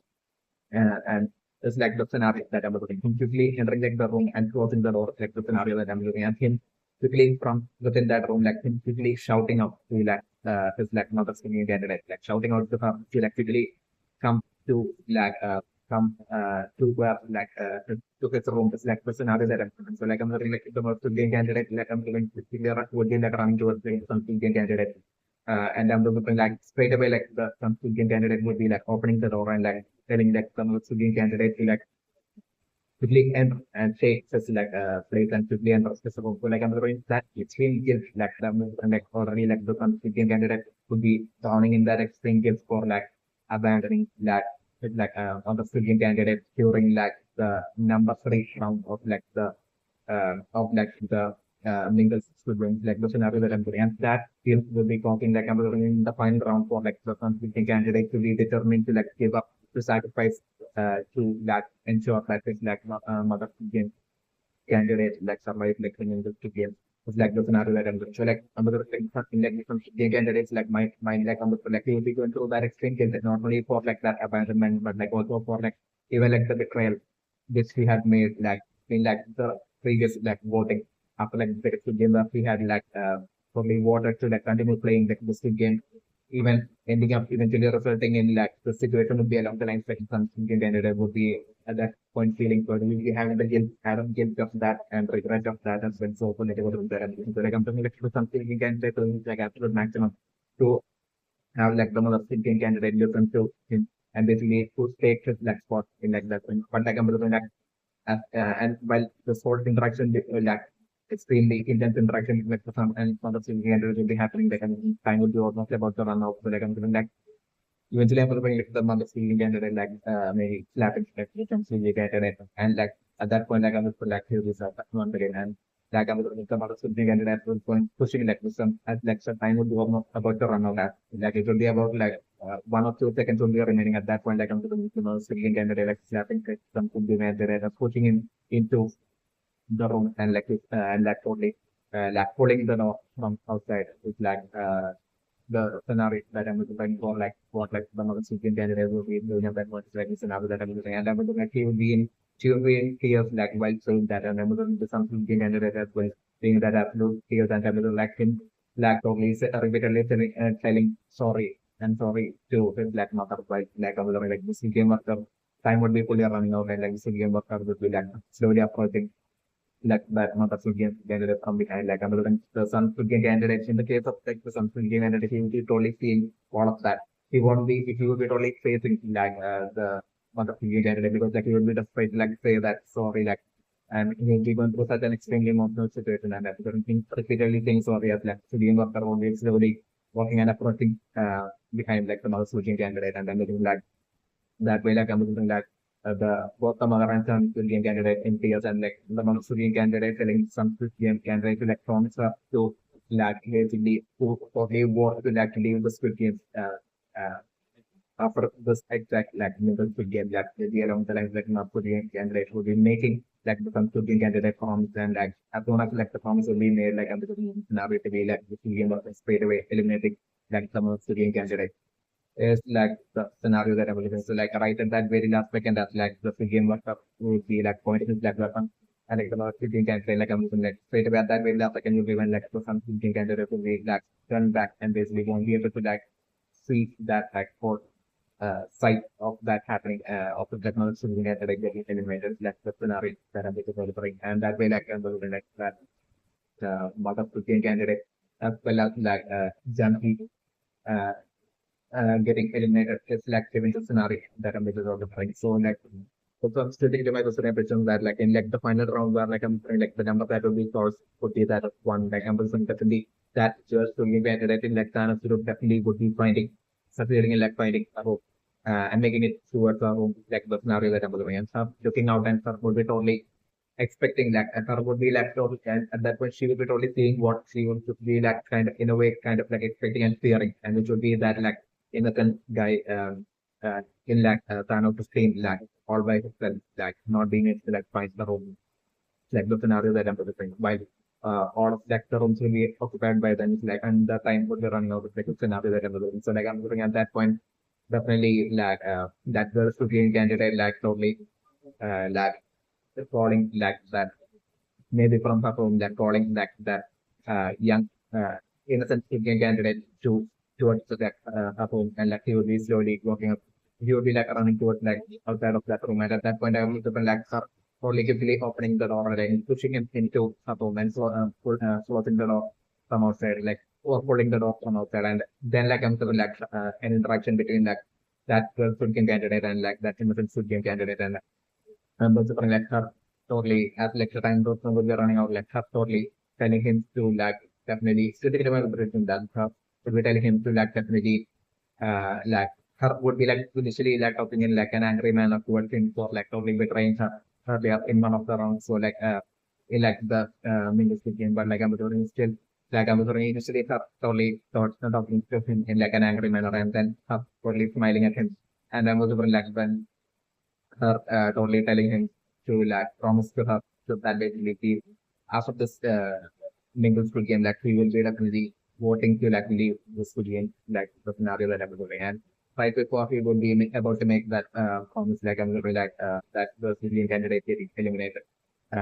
And it's like the scenario that I'm looking. Him quickly entering like the room and closing the door, like the scenario that I'm looking at him quickly from within that room, like him quickly shouting out to like his like mother speaking candidate, like shouting out to her to like quickly come to like to where like to his room. It's like the scenario that I'm looking. So like I'm looking like the most Indian candidate, like I'm looking would be like running towards the some Indian candidate. And I'm looking like straight away like the some Indian candidate would be like opening the door and like telling like some Sudan candidate to like quickly enter and take such like place and quickly enter specific. So like I'm going that extreme guilt like the and like already like the some Sudan candidate would be drowning in that extreme guilt for like abandoning that with like on the Sudan candidate during like the number three round of like the Mingle students, like the scenario that I'm doing. And that field will be talking like I'm doing in the final round for like the conflicting candidate to be determined to like give up to sacrifice to that ensure that it's like mother game candidate like survive like in the game. It's like the scenario that I'm doing. So like I'm going to something like some game candidates like my like I'm like he will be going through that extreme guilt not only for like that abandonment but like also for like even like the betrayal which we had made like in like the previous like voting after like the game that we had like probably voted to like continue playing like this game even ending up eventually resulting in like the situation would be along the lines like some Indian candidate would be at that point feeling good. We'll be having the guilt, having guilt of that and regret of that as well. So political with that. So like I'm talking like to something you can say to like absolute maximum to have like the most Indian candidate listen to him and basically to take his like spot in like that thing. But like I'm looking at and while the sort of interaction like extremely intense interaction with the some and some of the candidates will be happening like and time would be almost about to run out. So like I'm feeling like eventually I'm going to the mother speaking candidate like maybe slapping like some silly candidate and like at that point like I'm just like here is once again and like I'm going to the mother speaking candidate was going pushing like with some at like some time would be almost about to run out that like it will be about like 1 or 2 seconds only remaining at that point like I'm going to the mother speaking candidate like slapping like, some could be candidate pushing him into the room and and like totally like pulling the door from outside with like the scenario that I'm looking for, like what like one of the Indian candidates will be doing, and then what is like the scenario that I'm looking, and I'm looking like he will be in tears like while saying that, and I'm looking to some Indian candidate as well. being that absolute tears and everything like him, like totally repeatedly telling sorry and sorry to his like mother, like other like this game worker, time would be fully running out and like this game worker would be like slowly approaching like that mother should game candidate from behind, like another than the son should game candidate. In the case of like the son should game candidate, he will be totally seeing all of that. He won't be if he will be totally facing like the mother should game candidate because like he will be just afraid to like say that sorry like and he will be going through such an extremely emotional situation and that certain things repeatedly saying sorry as like should game worker will be slowly walking and approaching behind like the mother should game candidate and then looking like that way like I'm looking like the both the mother and son Indian candidate in tears and like the mother Indian candidate telling some Indian candidate to like promise her to like basically to they want to like leave the Squid Games after this exact like middle Squid Game like the along the lines like not Indian candidate would be making like the some Indian candidate promise and like as soon as like the promise will be made like I'm the scenario to be like the game was straight away eliminating like some of the Indian candidate is like the scenario that I'm looking. So like right at that very last second, that's like the game work up would be like pointing his black weapon. And like the last shooting can say like I'm looking like straight away at that very last second you'll be when like so some shooting candidate will be like turn back and basically won't be able to like see that like for sight of that happening of the technology shooting candidate getting eliminated. Like the scenario that I'm looking and that way like I'm looking like that mother shooting candidate as well as like junkie uh, getting eliminated is like given the scenario that I'm making out of right. So like also I'm sticking to my personal impression that like in like the final round where like I'm like the number that will be source would be that of one like I'm person definitely that just to give candidate in like Thanos would definitely would be finding succeeding in like finding a hope and making it towards a home like the scenario that I'm doing and stuff looking out and stuff would be totally expecting that and her would be like totally and at that point she would be totally seeing what she would be like kind of in a way kind of like expecting and fearing and which would be that like innocent guy in like Thanos to stay like all by himself, like not being able to like find the room, like the scenario that I'm presenting. While all of like the rooms will be occupied by them, like and the time would be running out of like the scenario that I'm presenting. So like I'm looking at that point, definitely like that girl should be candidate like totally like calling like that maybe from her home like calling like that young innocent Indian candidate to towards that her home and like he would be slowly walking up. He would be like running towards like outside of that room and at that point I would have like her only quickly opening the door and pushing him into her home and so closing the door from outside like or holding the door from outside and then like I'm sort of like an interaction between like that girl food game candidate and like that innocent food game candidate and also like her totally as lecture time those will be running out like her totally telling him to like definitely sitting in the that her would be telling him to like definitely like her would be like initially like talking in like an angry manner towards him for like totally betraying her there in one of the rounds so like in like the Mingle game but like I'm still like I'm initially her totally thought talking to him in like an angry manner and then her totally smiling at him and I was like when her totally telling him to like promise to her to that basically he, after this Mingle Squid game like he will be definitely voting to like leave the Squid game like the scenario that I'm going and right before he would be about to make that promise like I'm going to like that the Squid game candidate getting eliminated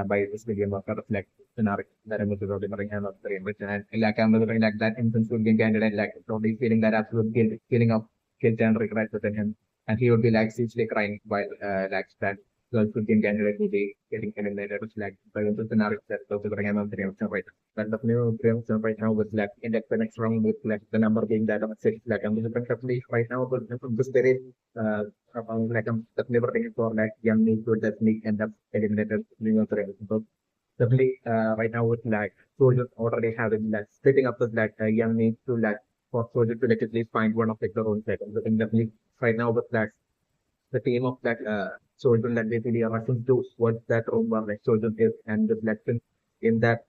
by this video of like scenario that I'm going to bring and of the which and like I'm going to like that instance Squid game candidate like totally feeling that absolute guilt feeling of guilt and regret within him and he would be like seriously crying while like that girl could get candidate will be getting eliminated, which like the scenario that goes to the game of the right. But the new game right now was like in the next round with like the number being that of six, like I'm just definitely right now, but from this very around like I'm definitely working for like young me to definitely end up eliminated new of the game. So definitely right now with like soldiers already having like splitting up with like young me to like for soldiers to like at least find one of like their own seconds. So definitely right now with that the team of that children that basically are rushing to what that room where like children is and the lesson in that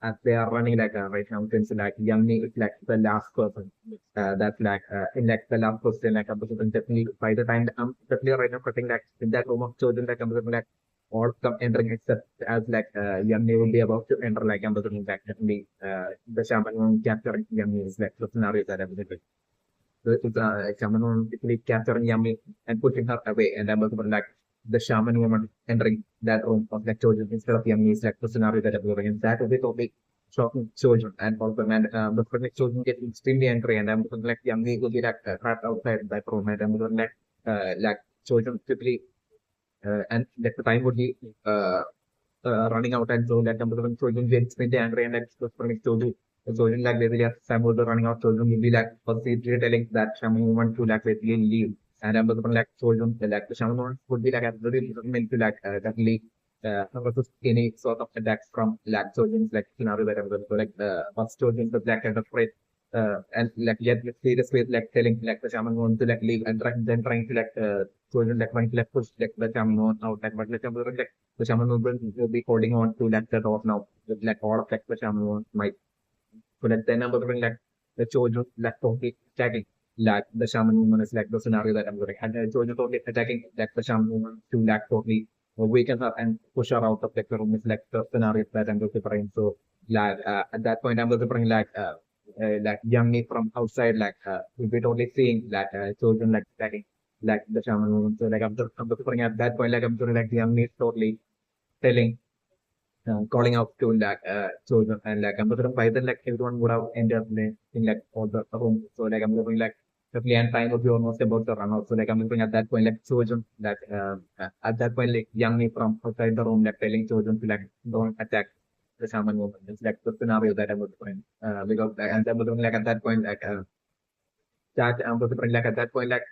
as they are running like right now since like Yummy is like the last person that's like in like the last person like I'm definitely by the time I'm definitely right now putting like in that room of children like I'm like all come entering except as like Yummy will be about to enter like I'm like definitely the shaman will capturing Yummy is like the scenario that I'm shaman woman basically capturing Yummy and pushing her away. And I was like the shaman woman entering that room of like children instead of Yummy is like the scenario that I'm going. And that will be totally shocking children and also the project children get extremely angry and I'm like young will be like trapped outside that room and I'm like children quickly and at the time would be running out and so that the children get extremely angry and that's the project children. The children like basically as Sam was running out children will be like firstly telling that Shaman want to like basically leave and I'm like children like the Shaman would be like absolutely determined to like definitely versus any sort of attacks from black soldiers like scenario that I'm going to like first soldiers the black kind of afraid and like yet with serious ways like telling like the shaman going to like leave and then trying to like soldiers like trying to like push like the shaman on out like but like the shaman will be holding on to like the rope now with like all of like the shaman might so that then I'm going like the soldiers like totally attacking like the shaman woman is like the scenario that I'm going and the soldiers totally attacking like the shaman woman to like totally weaken her and push her out of like the room is like the scenario that I'm preparing. So like at that point I'm preparing like young me from outside like we'll be totally seeing like children like attacking like the shaman woman. So like I'm preparing at that point like I'm doing like the young me totally telling calling out to like children and like I'm sort of by then like everyone would have ended up in like all the room. So like I'm looking like roughly and time would be almost about to run out. So like I'm looking at that point like children that at that point like young me from outside the room like telling children to like don't attack the shaman woman. It's like the scenario that I'm looking because like, and I'm looking like at that point like that I'm looking like at that point like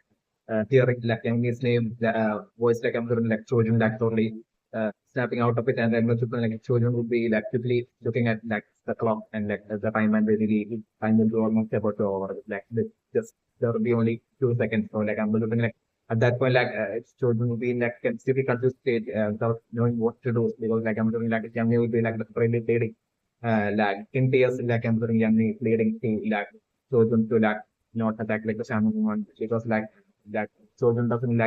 hearing like youngest name, the voice like I'm doing like children like totally snapping out of it, and then like children would be like quickly looking at like the clock and like the time and basically time will be almost about to over. Like just there will be only 2 seconds. So like I'm looking like at that point like children will be in like can still be confused state without knowing what to do because like I'm doing like young will be like really bleeding. Like in tears like I'm doing young bleeding to like children to like not attack like the shaman one because like that children doesn't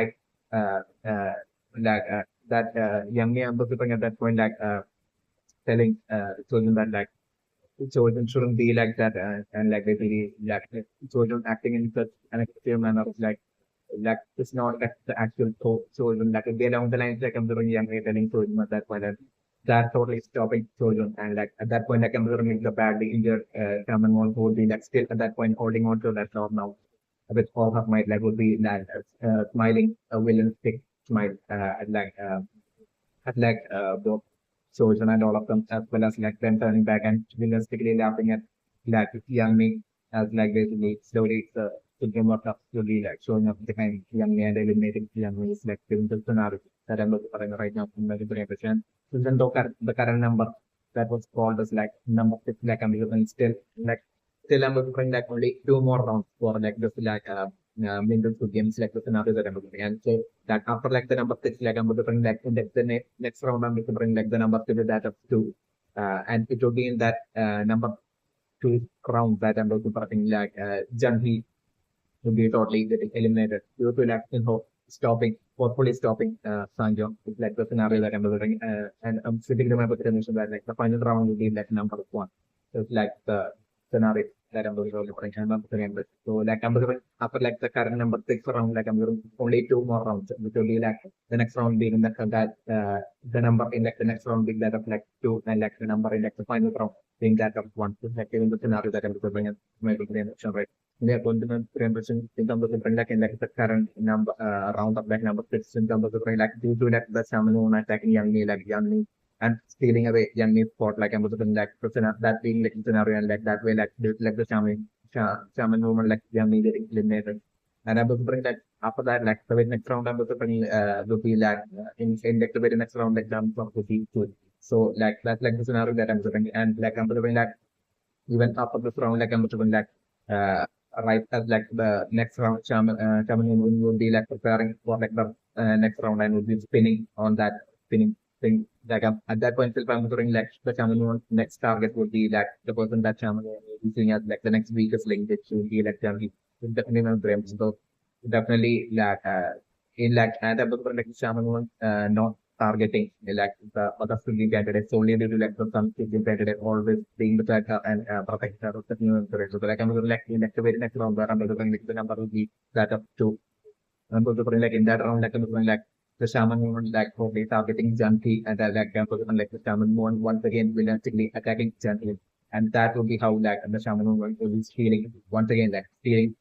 uh, uh, like that young man looking at that point like telling children that like children shouldn't be like that and like basically like children acting in such an extreme manner like it's not like the actual children like they along the lines like I'm doing young man telling children at that point and that totally stopping children and like at that point like I'm doing the badly injured common one who would be like still at that point holding on to that job now with all her might, like would be that smiling a villain-stick smile at like both children and all of them, as well as like them turning back and villain-stickly laughing at like young me as like basically slowly thinking about up slowly like showing up behind young me and eliminating young me is like giving the scenario that I'm looking for right now from the presentation. So then the current number that was called as like number six, like I'm using still I'm looking like only two more rounds for like this like Mingle two games like the scenario that I'm looking and so that after like the number six like I'm looking like in the next round I'm looking bring like the number to that of two and it will be in that number two round that I'm looking for like Janhi will be totally getting eliminated due to like stopping forcefully stopping Sanjo. It's like the scenario that I'm looking and I'm sitting to my position that like the final round will be like number one. So it's like the scenario that I'm looking for and I'm looking at. So like I'm looking after like the current number six round, like I'm looking only two more rounds, which will be like the next round being the number in like the next round being that of like two and like the number in like the final round being that of one. So like in the scenario that I'm looking at my presentation right. We are going to represent in terms of the like in like the current number round of like number six in terms of the like due to like the Shaman attacking Young and stealing away Young spot like I'm looking like that being like the scenario and like that way like like the Shaman woman like Young getting eliminated. And I'm looking like after that like the very next round I'm looking would be like in like the very next round like down from the two. So like that's like the scenario that I'm looking and like I'm looking like even after this round, like I'm looking like uh, right as like the next round, Shaman would be like preparing for like the next round and would be spinning on that spinning thing. Like at that point, still I'm doing like the Shaman next target would be like the person that Shaman will be seeing as like the next weakest link, which would be like Shaman. Definitely not Graham. So definitely like in like and I'm looking for like Shaman one not targeting like the other Muslim candidates only due to like the some Muslim candidate always being the tracker and protector of the new interest. So like I'm going to like in like the very next round where I'm going to like the number will be that of two. I'm going to put in like in that round like I'm going like the shaman movement like probably targeting Janti and like I'm going like the shaman movement once again villainously attacking Janti. and that would be how like the shaman woman will be stealing once again, like stealing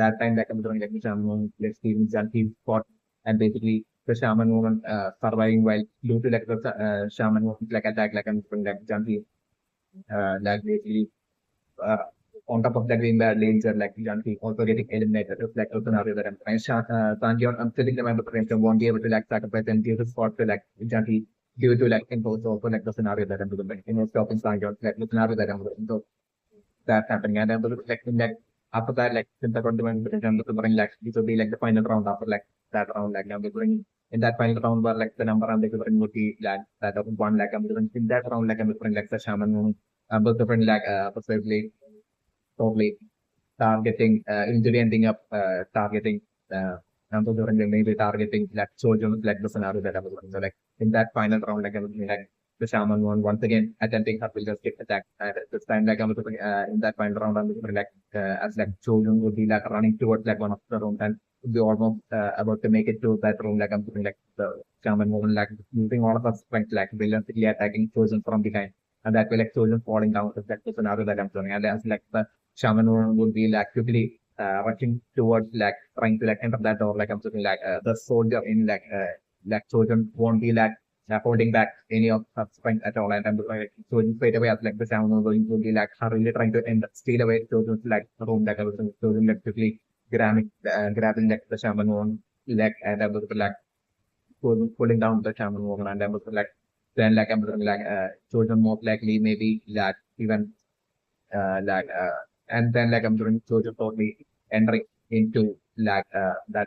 that time like I'm doing like the shaman woman like stealing junkie spot, and basically the shaman woman surviving while due to like the shaman woman like attack like I'm doing like junkie like basically uh, on top of that being the danger like junkie also getting eliminated. It's like a scenario that I'm trying Sanjion, I'm sitting the member frame won't be able to like sacrifice and give the spot to like junkie due to like impose also like the scenario that I'm doing, stopping Sanjion like the scenario that I'm doing. So that happening. And then like in like after that, like since I got to bring like this will be like the final round after like that round, like I'm bring in that final round where like the number I'm like would be like that of one like I'm doing in that round like I'm bring like the shaman but different like possibly totally targeting injury ending up targeting I'm so different maybe targeting like children like the scenario that I was doing. So like in that final round like I was like the shaman one once again attempting her will just get attacked. And at this time, like I'm looking in that final round, I'm looking like as like children would be like running towards like one of the rooms and would be almost about to make it to that room. Like I'm looking like the shaman woman like using all of her strength, like brilliantly attacking children from behind, and that way like children falling down. So that's the scenario that I'm doing. And as like the shaman woman would be like quickly rushing towards like trying to like enter that door. Like I'm looking like the soldier in like children won't be like holding back any of her strength at all. And I'm like, so straight away, I was like, the sound was going to be like hurriedly trying to end, steal away to like the room that I was in. So like quickly grabbing like the shaman one leg, and I was like pulling down the shaman woman, and I was like, then like I'm like, children most likely maybe like even like and then like I'm doing social totally entering into that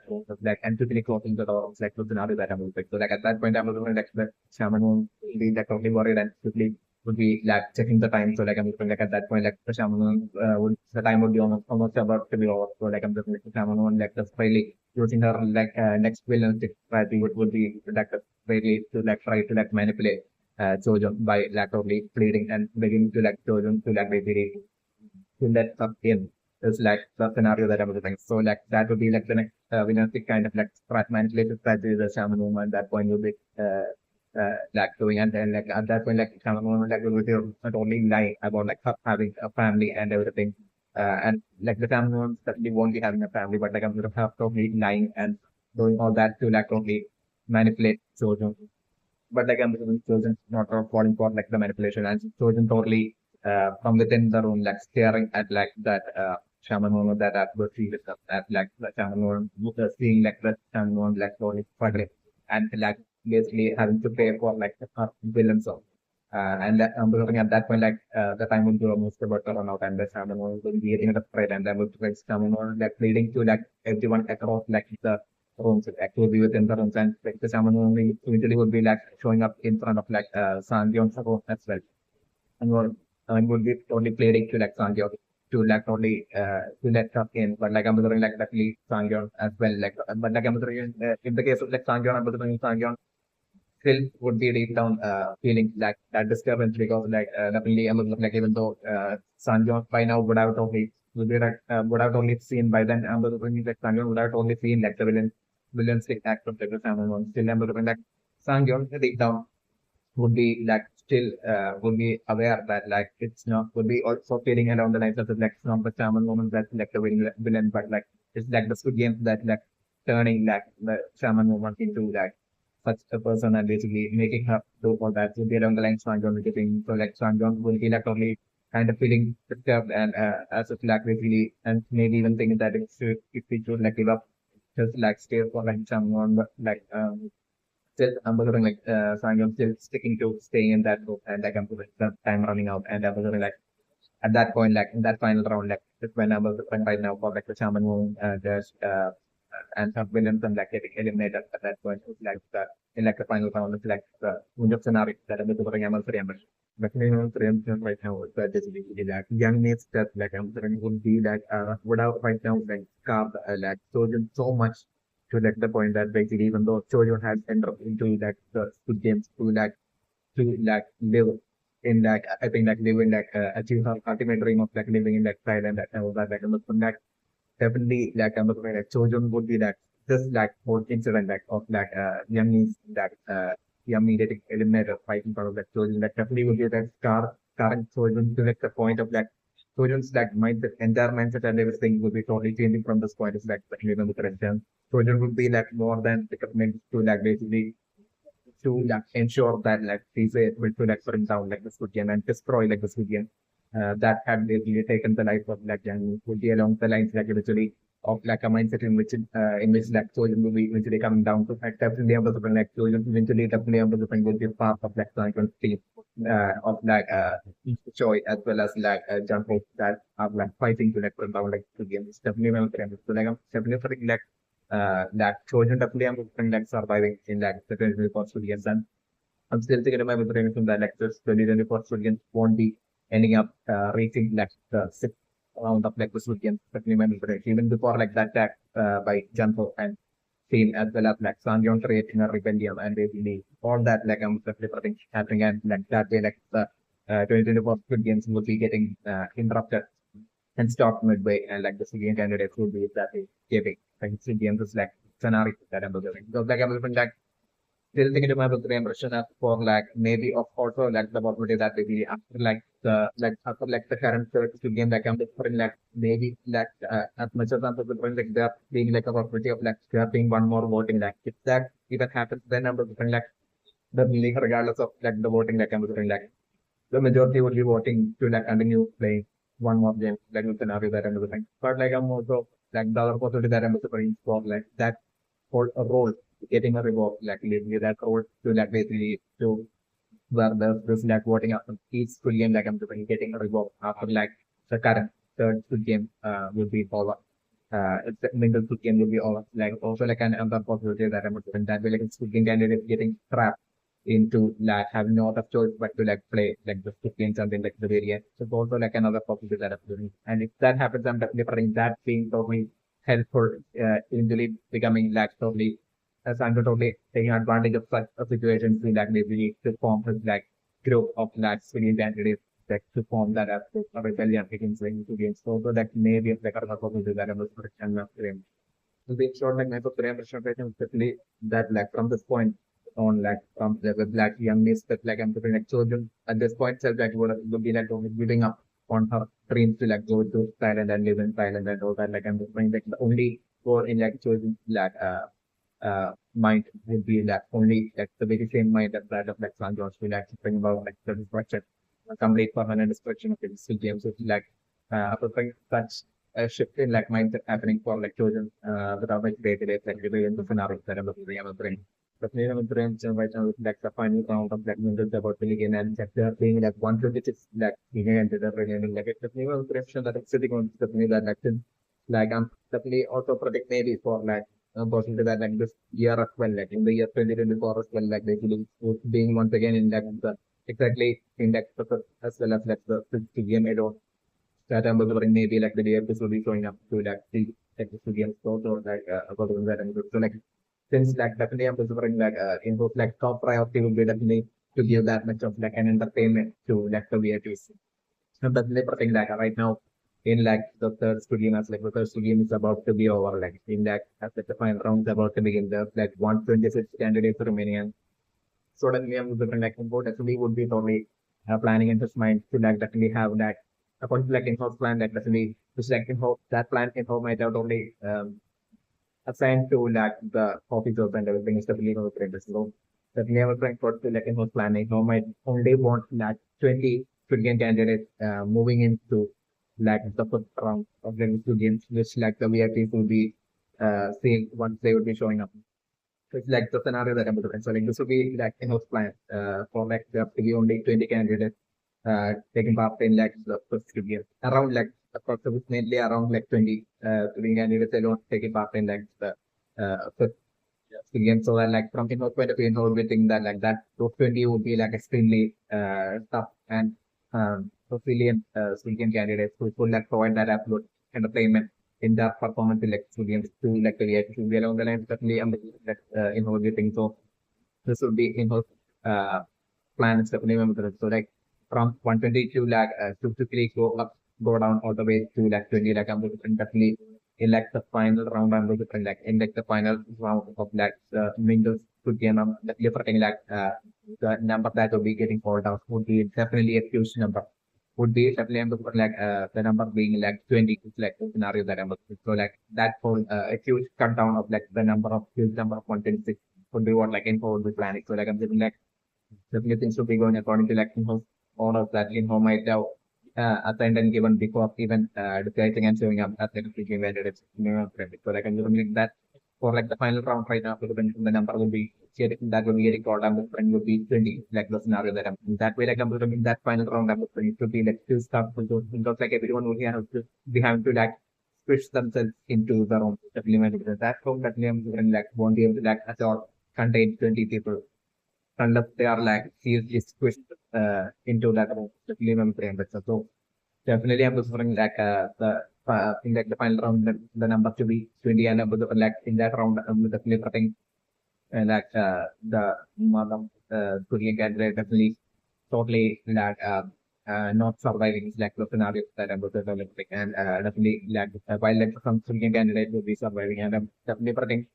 room of like and quickly closing the door of like the scenario that I'm looking. So like at that point I'm doing like the shaman would be like totally worried and quickly would be like checking the time. So like I'm looking like at that point like the shaman would the time would be almost about to be over. So like I'm doing like the shaman one like just really using her like next villain strategy would be like really to like try to like manipulate Jojon by like totally pleading and begging to like Jojon to like basically to let stuff in. It's like the scenario that I'm looking. So like that would be like the next villanistic kind of like manipulative strategy the shaman woman at that point will be like doing, and then like at that point like shaman woman like will be totally lying about like her having a family and everything. And like the shaman woman certainly won't be having a family, but like I'm gonna have totally lying and doing all that to like totally manipulate Jojon. But like I'm doing Trojan not falling for like the manipulation, and Trojan totally from within the room like staring at like that shaman woman that adversary with them at like the shaman woman seeing like the shaman woman like totally struggling and like basically having to pay for like the villain song. And that, I'm looking at that point, like the time will be almost about to run out, and the shaman will be getting afraid, and then will like shaman will like leading to like everyone across like the rooms, actually within the rooms, and like the shaman only eventually would be like showing up in front of like Sandion's room as well, and would be only pleading to like Sandion to like only to let her in, but like I'm wondering like luckily Sandion as well, like but like I'm wondering in the case of like Sandion, I'm wondering Sandion still would be deep down feeling like that disturbance because like definitely I'm looking like even though Sanjon by now would have only would be like would have only seen by then I'm looking like Sanjon would have only seen like the villain stick act of the Samon. Still I'm looking like Sanjon deep down would be like still would be aware that like it's not would be also feeling along the lines of the like not the shaman moment that like the villain, but like it's like the Squid Game that like turning like the shaman moment into like such a person and basically making her do all that. So be along the lines Swanjon will getting so like Swanjon will be like only kind of feeling disturbed and as if like basically and maybe even thinking that if we should like give up just like stay for like someone but like still I'm wondering like so I'm still sticking to staying in that group and like I'm the time running out and I'm wondering like at that point like in that final round like it's when I'm wondering right now for like the shaman moon there's and some villains and like getting eliminated at that point it's like the in like the final round it's like the window scenario that I'm wondering I'm also but right now that is really like young needs that like I'm wondering would be like without right now like carved like chosen so much to like the point that basically even though Chojo has entered into like the Squid Games to like live in like I think like live in like achieve her ultimate dream of like living in like Thailand and all that like I'm looking like definitely like I'm looking like Chojo would be like just like whole incident like of like Yummi's like Yummy getting eliminated fighting part of that Chojo that definitely would be that scar current children to like the point of like children's like mindset, entire mindset and everything will be totally changing from this point of like the correction. Children will be like more than recommended to like basically to like ensure that like he's able to like bring down like the Squid and destroy like the Squid that had basically taken the life of like and would be along the lines like eventually of like a mindset in which like children will be eventually coming down to like definitely able to bring like children eventually definitely able to bring will be part of like the team of like Choi as well as like Jumbo that are like fighting to like bring down like the game. It's definitely one of them. So like I'm definitely like that children definitely I'm looking like surviving in like the 2024 studios and I'm still thinking about the from that like this 2024 studios won't be ending up reaching like the sixth round of like the studios definitely my even before like that attack by Janko and team as well as like Sanjon creating a rebellion and basically all that like I'm definitely happening and like that way like the 2024 Squid Games will be getting interrupted and stop midway and like the civilian candidates would be that is giving like Squid Games is like scenario that I'm doing. Because like I'm looking like still thinking to my impression as for like maybe of also like the possibility that maybe after like after like the current Squid Game like I'm different like maybe like as much as I'm different like there being like a possibility of like there being one more voting like if that even happens then I'm different like the league regardless of like the voting like I'm different like the majority would be voting to like continue playing one more game, like with scenario that I'm looking. But like I'm also like the other possibility that I'm looking for like that for a role getting a reward, like leaving that role to like basically to where there's like voting after each full game like I'm doing getting a reward after like the current third full game will be over. It's the Mingle full game will be over. Like also like another possibility that I'm doing that way like it's full game candidate getting trapped into like having no other choice but to like play like the 15 something like the variant. So it's also like another possibility that I'm doing. And if that happens, I'm definitely preferring that being totally helpful, eventually becoming like totally as I'm totally taking advantage of such a situation to like maybe to form this like group of like civilian candidates like to form that as a rebellion against the games. So that maybe like another possibility that I'm looking to be short like my representation especially that like from this point on like from the with like youngness that like I'm putting like children at this point self like would be like giving up on her dreams to like go to Thailand and live in Thailand and all that like I'm just saying like the only goal in like choosing like mind would be like only like the very same mind that of like San George will like bring about like the destruction complete permanent destruction of the digital games so like preferring such a shift in like mindset happening for like children without like created it like really into scenarios that I'm looking at brain. But me I'm brain right now with like the final round of like Mingle about the again and like they're being like 126 like beginning and the running like it's definitely one impression that it's sitting on definitely that like I'm definitely also predict maybe for like possibility that like this year as well like in the year 2024 as well like they will being once again in like the exactly in like as well as like the game that I'm delivering maybe like the DFs will be showing up to like the like the studio stores or like about that and so like since like definitely I'm delivering like in both like top priority will be definitely to give that much of like an entertainment to like the VIPs. So definitely preferring like right now in like the third studio as like the third studio is about to be over like in that as like the final round is about to begin there's like 126 candidates remaining and so definitely I'm looking like import actually would be totally planning in his mind to like definitely have that according to like in-house plan that definitely which like in-house that plan in-house might have only assigned to like the officers and everything is definitely going to print this. So definitely I'm trying for to like in-house planning. So might only want like 20 trillion candidates moving into like the first round of the two games, which like the VIPs will be seeing once they will be showing up. So it's like the scenario that I'm looking. So like this will be like in-house plan for like there to be only 20 candidates taking part in like the first two years. Around like approximately around like 20 candidates alone taking part in like the first game. So that like from in-house point of view, in-house we think that like that those 20 would be like extremely tough and resilient civilian candidates who could like provide that absolute entertainment in that performance like civilians to like the reality to be along the line certainly that in-house we think so this would be in-house plan is definitely memorable. So like from 120 to like 2 to 3 go up, go down all the way to like 20 like I'm looking definitely in like the final round I'm looking like in like the final round of like the mingles Squid Game, definitely predicting like the number that will be getting called out would be definitely a huge number. Would be definitely I'm looking for like the number being like 20 is like the scenario that I'm looking for. So like that whole a huge cut down of like the number of huge number of 126 would be what like info would be planning. So like I'm thinking like definitely things should be going according to like info all of that info might have assigned and given before even deciding and showing up at the freaking candidates. So like I'm looking that for like the final round right now, the number will be that will be getting called up and will be 20, like the scenario that I'm in. That way, like I'm looking that final round up it should be like two stuff because like everyone will have to be having to like switch themselves into the room. Definitely, because that room definitely I'm looking like won't be able to like at all contain 20 people unless they are like seriously squished into that room. Definitely, I'm saying that. So definitely, I'm preferring like in like the final round the number to be 20 and like in that round I'm definitely preferring like the mother Korean candidate definitely totally like not surviving is like the scenario that I'm looking at and definitely like while like some Korean candidate will be surviving and I'm definitely preferring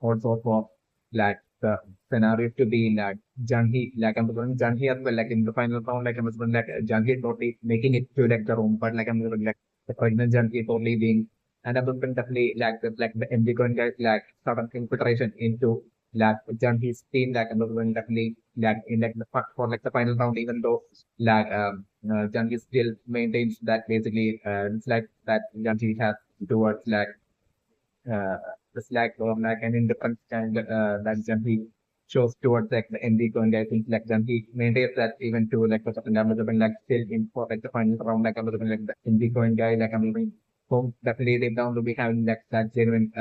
also for like the scenario to be like Janhi, like I'm going Janhi as well, like in the final round, like I'm going like Janhi totally making it to like the room, but like I'm going like the pregnant Janhi totally being, and I'm going definitely like the MgCoin guys like sudden infiltration into like Janhi's team, like I'm going definitely like in like the for like the final round, even though like Janhi still maintains that basically it's like that Janhi has towards like uh, the Slack or like an independent stand that Jamhi shows towards like the ND and I think like Jamhi maintains that even to like for certain numbers of like still in for like the final round like I'm like the ND coin guy like I'm even home definitely deep down to be having like that genuine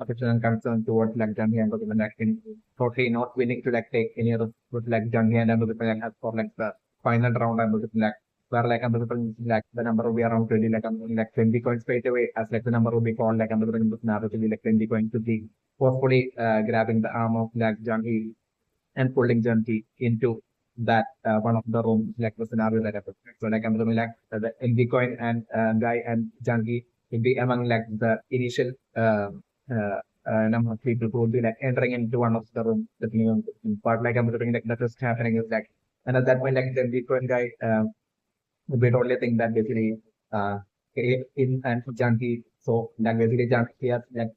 affection and concern towards like Jamhi and like in totally not willing to like take any other with like Jamhi and I'm like as for like the final round I'm like where like I'm looking like the number will be around 20, like I'm looking like 20 coins straight away as like the number will be called, like I'm looking this now to be like 20 coins to be forcefully grabbing the arm of like Junkie and pulling Junkie into that one of the rooms, like the scenario that happened. So like I'm looking like the ND coin and guy and Junkie will be among like the initial number of people who will be like entering into one of the rooms. But like I'm looking like that is happening is like and at that point like the ND coin guy we totally think that basically in and junkie so that basically junkie has like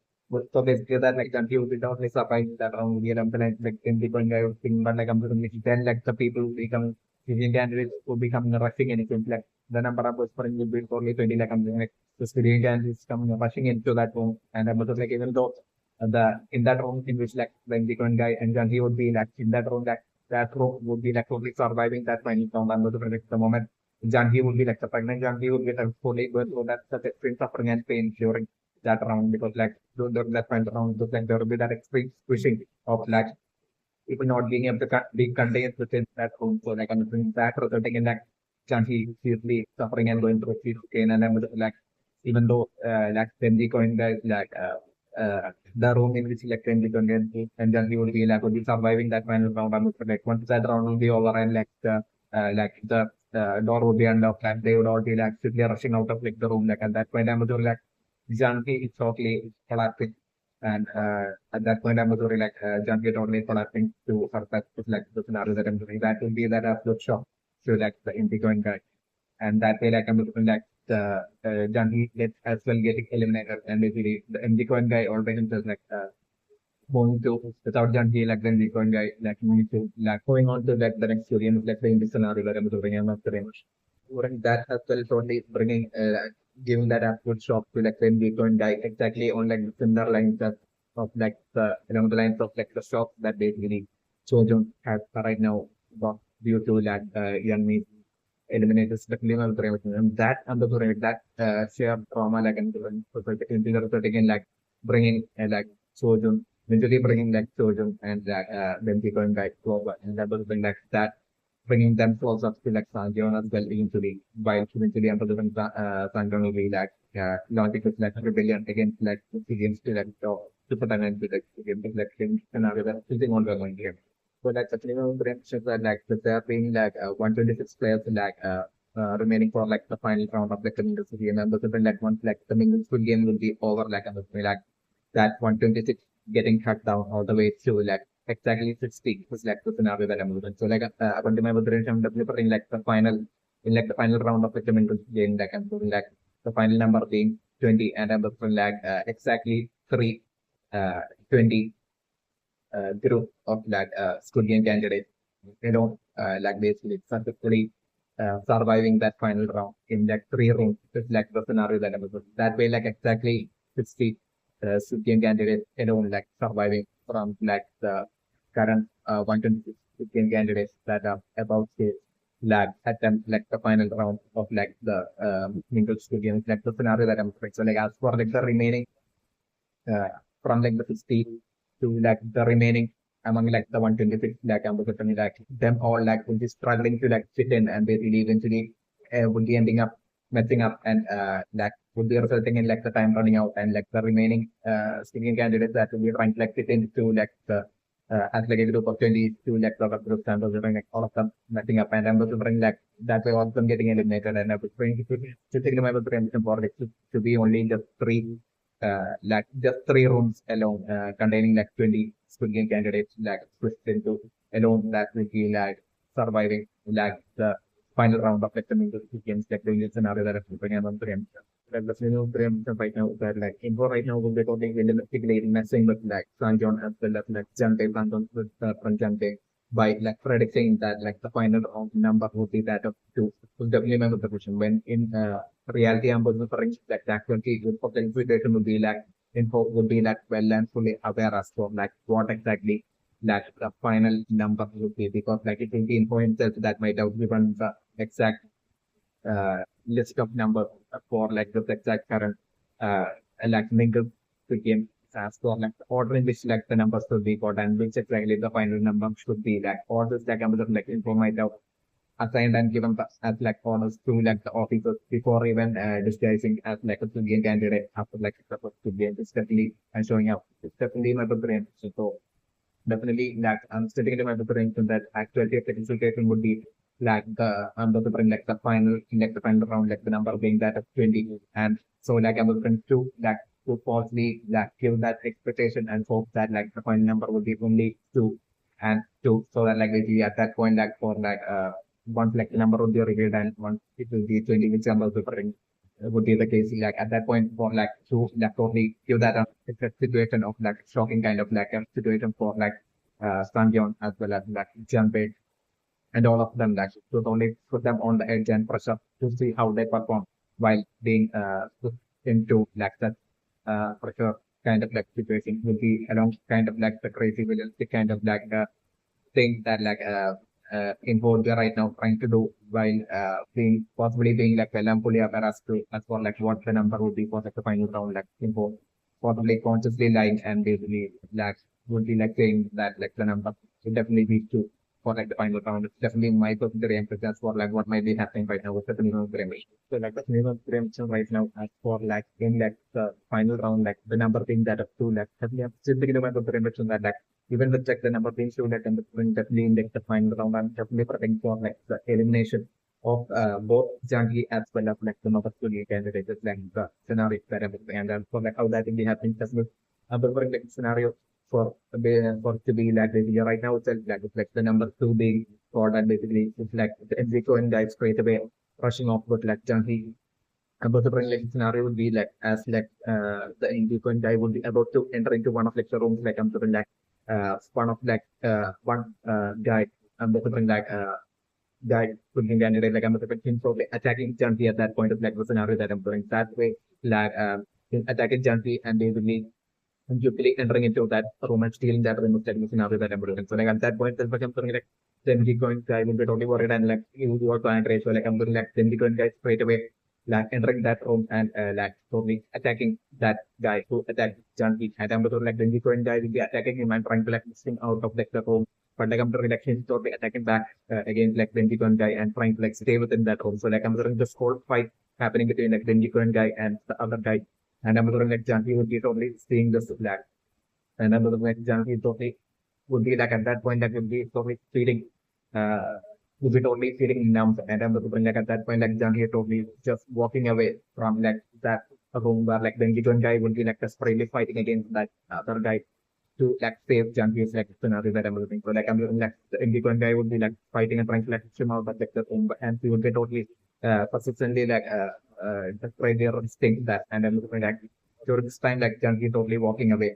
so basically that like junkie will be totally surprised that we are like in the going guy thing but like I'm then like the people who become Indian candidates who become rushing in it like the number of whispering will be totally 20 like I'm like the Indian candidates coming rushing into that room and I'm like even though the in that room in which like the Indian guy and junkie would be like in that room that room would be like totally surviving that final round. I'm going to predict the moment Janki would be like the pregnant Janki would get a fully birth, so that's the extreme suffering and pain during that round because like during that final round, like there will be that extreme squishing of like people not being able to be contained within that room. So like I'm doing that resulting in like Janki seriously suffering and going through acute pain and I'm like even though like Benji coin guys like the room in which like Benji coin and Janki would be like would be surviving that final round. I'm like once that round will be over and like the door would be unlocked and they would all be like simply rushing out of like the room like at that point I'm like Janki is totally collapsing and at that point I'm like Janki totally collapsing to her that is like the scenario that I'm doing that will be that absolute shock to like the Indigo guy and that way like I'm looking like the Janki gets as well getting eliminated and basically the Indigo guy always himself like moving to without Janki like then the coin guy like moving to like going on to like the next story and like the scenario that I'm doing I'm after him. During that as well totally bringing giving that absolute shock to like when Bitcoin guy exactly on like the similar lines of like the along the lines of like the shock that basically Chojun has right now got due to like young me eliminators the criminal prevention and that and the that shared trauma like and resulting in like bringing like Chojun eventually bringing like Chojun and like then Bitcoin guy global and that was bring like that bringing themselves up to like Sanjivan as well eventually, while eventually Amazon Sanjivan will be like launching this like rebellion against like against like to put an end to like against like scenario that's something ongoing here. So like the minimum predictions are like that there being like 126 players like remaining for like the final round of the community and then like once like the Mingle game will be over like like that 126 getting cut down all the way to like exactly 60 was like the scenario that I'm looking. So like according to my observation, I'm definitely putting like the final in like the final round of the Mingle game, like I'm putting like the final number being 20, and I'm putting like exactly 20 group of like Squid Game candidates, like basically successfully surviving that final round in like 3 rooms. It's like the scenario that I was in. That way, like exactly 60 Squid Game candidates, like surviving from like the current 126 Squid Game candidates that are about to like attempt like the final round of like the Mingle Squid Game. It's like the scenario that I'm playing. So like as for like the remaining uh, from like the 60 to like the remaining among like the 126 like ambassadors, like them all like will be struggling to like fit in, and basically eventually would be ending up messing up, and that would be resulting in like the time running out, and like the remaining singing candidates that will be trying to like fit into like the as like a group of 20 to like the other groups, and those are like all of them messing up, and I'm considering like that way all of them getting eliminated, and I was trying to take my preemption for like to be only just three like just 3 rooms alone, containing like 20 Squid Game candidates, like pushed into alone that will be like surviving like the final round of like the Mingle games, like the scenario that I'm putting on preemption. Like the scenario preemption right now that like info right now will be totally realistically messing with like Sanjon as well as like Jante Sanjon with from Jante by like predicting that like the final round number would be that of 2. So definitely remember the question when in reality I'm referring that the actual potential situation would be like info would be like well and fully aware as to like what exactly that the final number would be, because like it will be info itself that might have given the exact list of numbers for like the exact current like Mingle game as for like the order in which like the numbers should be got, and which exactly the final number should be, like all this like Amazon like info might have assigned and given as like honors to like the officers before even disguising as like a Indian candidate after like the first game. It's definitely showing up. It's definitely my brain. So definitely like I'm sitting into my brain that actually the consultation would be like the like the final round, like the number being that of 20, and so like I'm going to falsely like give that expectation and hope that like the final number would be only 2 and 2, so that like basically at that point like for like once like the number would be revealed and once it will be 20, which number preferring would be the case, like at that point for like to like totally give that it's a situation of like shocking kind of like a situation for like Sanjeon as well as like Janpei and all of them, like to only put them on the edge and pressure to see how they perform while being put into like that pressure kind of like situation will be along kind of like the crazy realistic kind of like thing that like involved right now trying to do while being possibly being like well and fully aware as for like what the number would be for like the final round, like involved possibly consciously lying and basically like would be like saying that like the number would definitely be 2 for like the final round. It's definitely my personal emphasis for like what might be happening right now with the minimum preemption. So like the minimum preemption right now as for like in like the final round, like the number being that of 2, like definitely I'm still thinking about the preemption that like even with like the number being shown at and definitely in like the final round, I'm definitely preparing for like the elimination of both Jangi as well as like the Nova Studio candidates, like the scenario that I'm and for like how that will be happening. Definitely I'm preparing like scenario for to be like basically right now it's like the number 2 being scored, and basically it's like the MgCoinGuy straight away rushing off with like Jangi. About the like scenario would be like as like the MgCoinGuy would be about to enter into one of like the rooms, like I'm sure like one of like one guy I'm considering like guy looking candidate, like I'm considering probably attacking Janti at that point of like the scenario that I'm doing that way, like attacking Janti and basically quickly entering into that room and stealing that room of like the scenario that I'm doing. So like at that point, that's like I'm thinking like then he going guy will be totally worried, and like you do also and so like I'm doing like then he going guy straight away like entering that room and like totally attacking that guy who attacked Janti. And I'm like then he going guy will be attacking him and trying to like push him out of like the room. But like I'm doing like he's totally attacking back against like Benji guy and trying to like stay within that room. So like I'm doing this whole fight happening between like Benji guy and the other guy, and I'm looking like Janki would be totally seeing this black. And I'm looking like Janki totally would be like at that point that would be totally feeding would be totally feeding numb. And I'm looking like at that point like Janki totally just walking away from like that room where like the Indian guy would be like desperately fighting against that other guy. to like save junkies like scenario that I'm looking for. Like I'm looking like the MgCoinGuy would be like fighting and trying to like swim out of like the room, and he would be totally persistently like destroy their instinct that, and I'm looking like during this time like junkie totally walking away.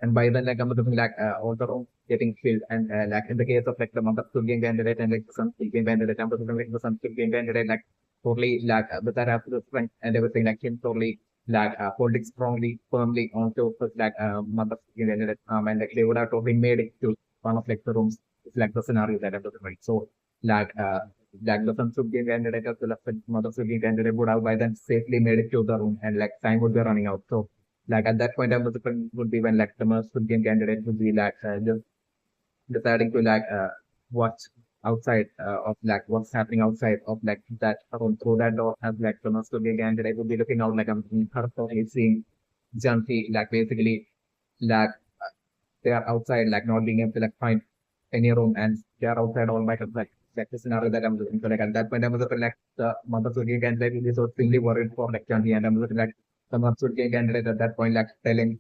And by then, like I'm looking like all the room getting filled, and like in the case of like the mother school game candidate and like the son school game candidate, I'm looking like the son school game candidate like totally like with that absolute strength and everything, like him totally like holding strongly, firmly onto his like mother school game candidate, and like they would have totally made it to one of like the rooms. It's like the scenario that I'm looking right. So like the son school game candidate as well as the mother school game candidate would have by then safely made it to the room, and like time would be running out. So like at that point, I was would be when like the most good game candidate would be like just deciding to like watch outside of like what's happening outside of like that room through that door, as like the most good game candidate would be looking out like I'm personally seeing Junkie like basically like they are outside like not being able to like find any room, and they are outside all by like the scenario that I'm looking for. Like at that point, I was like the mother Surya candidate is so extremely worried for like Junkie, and I was like the mother Surya candidate at that point like telling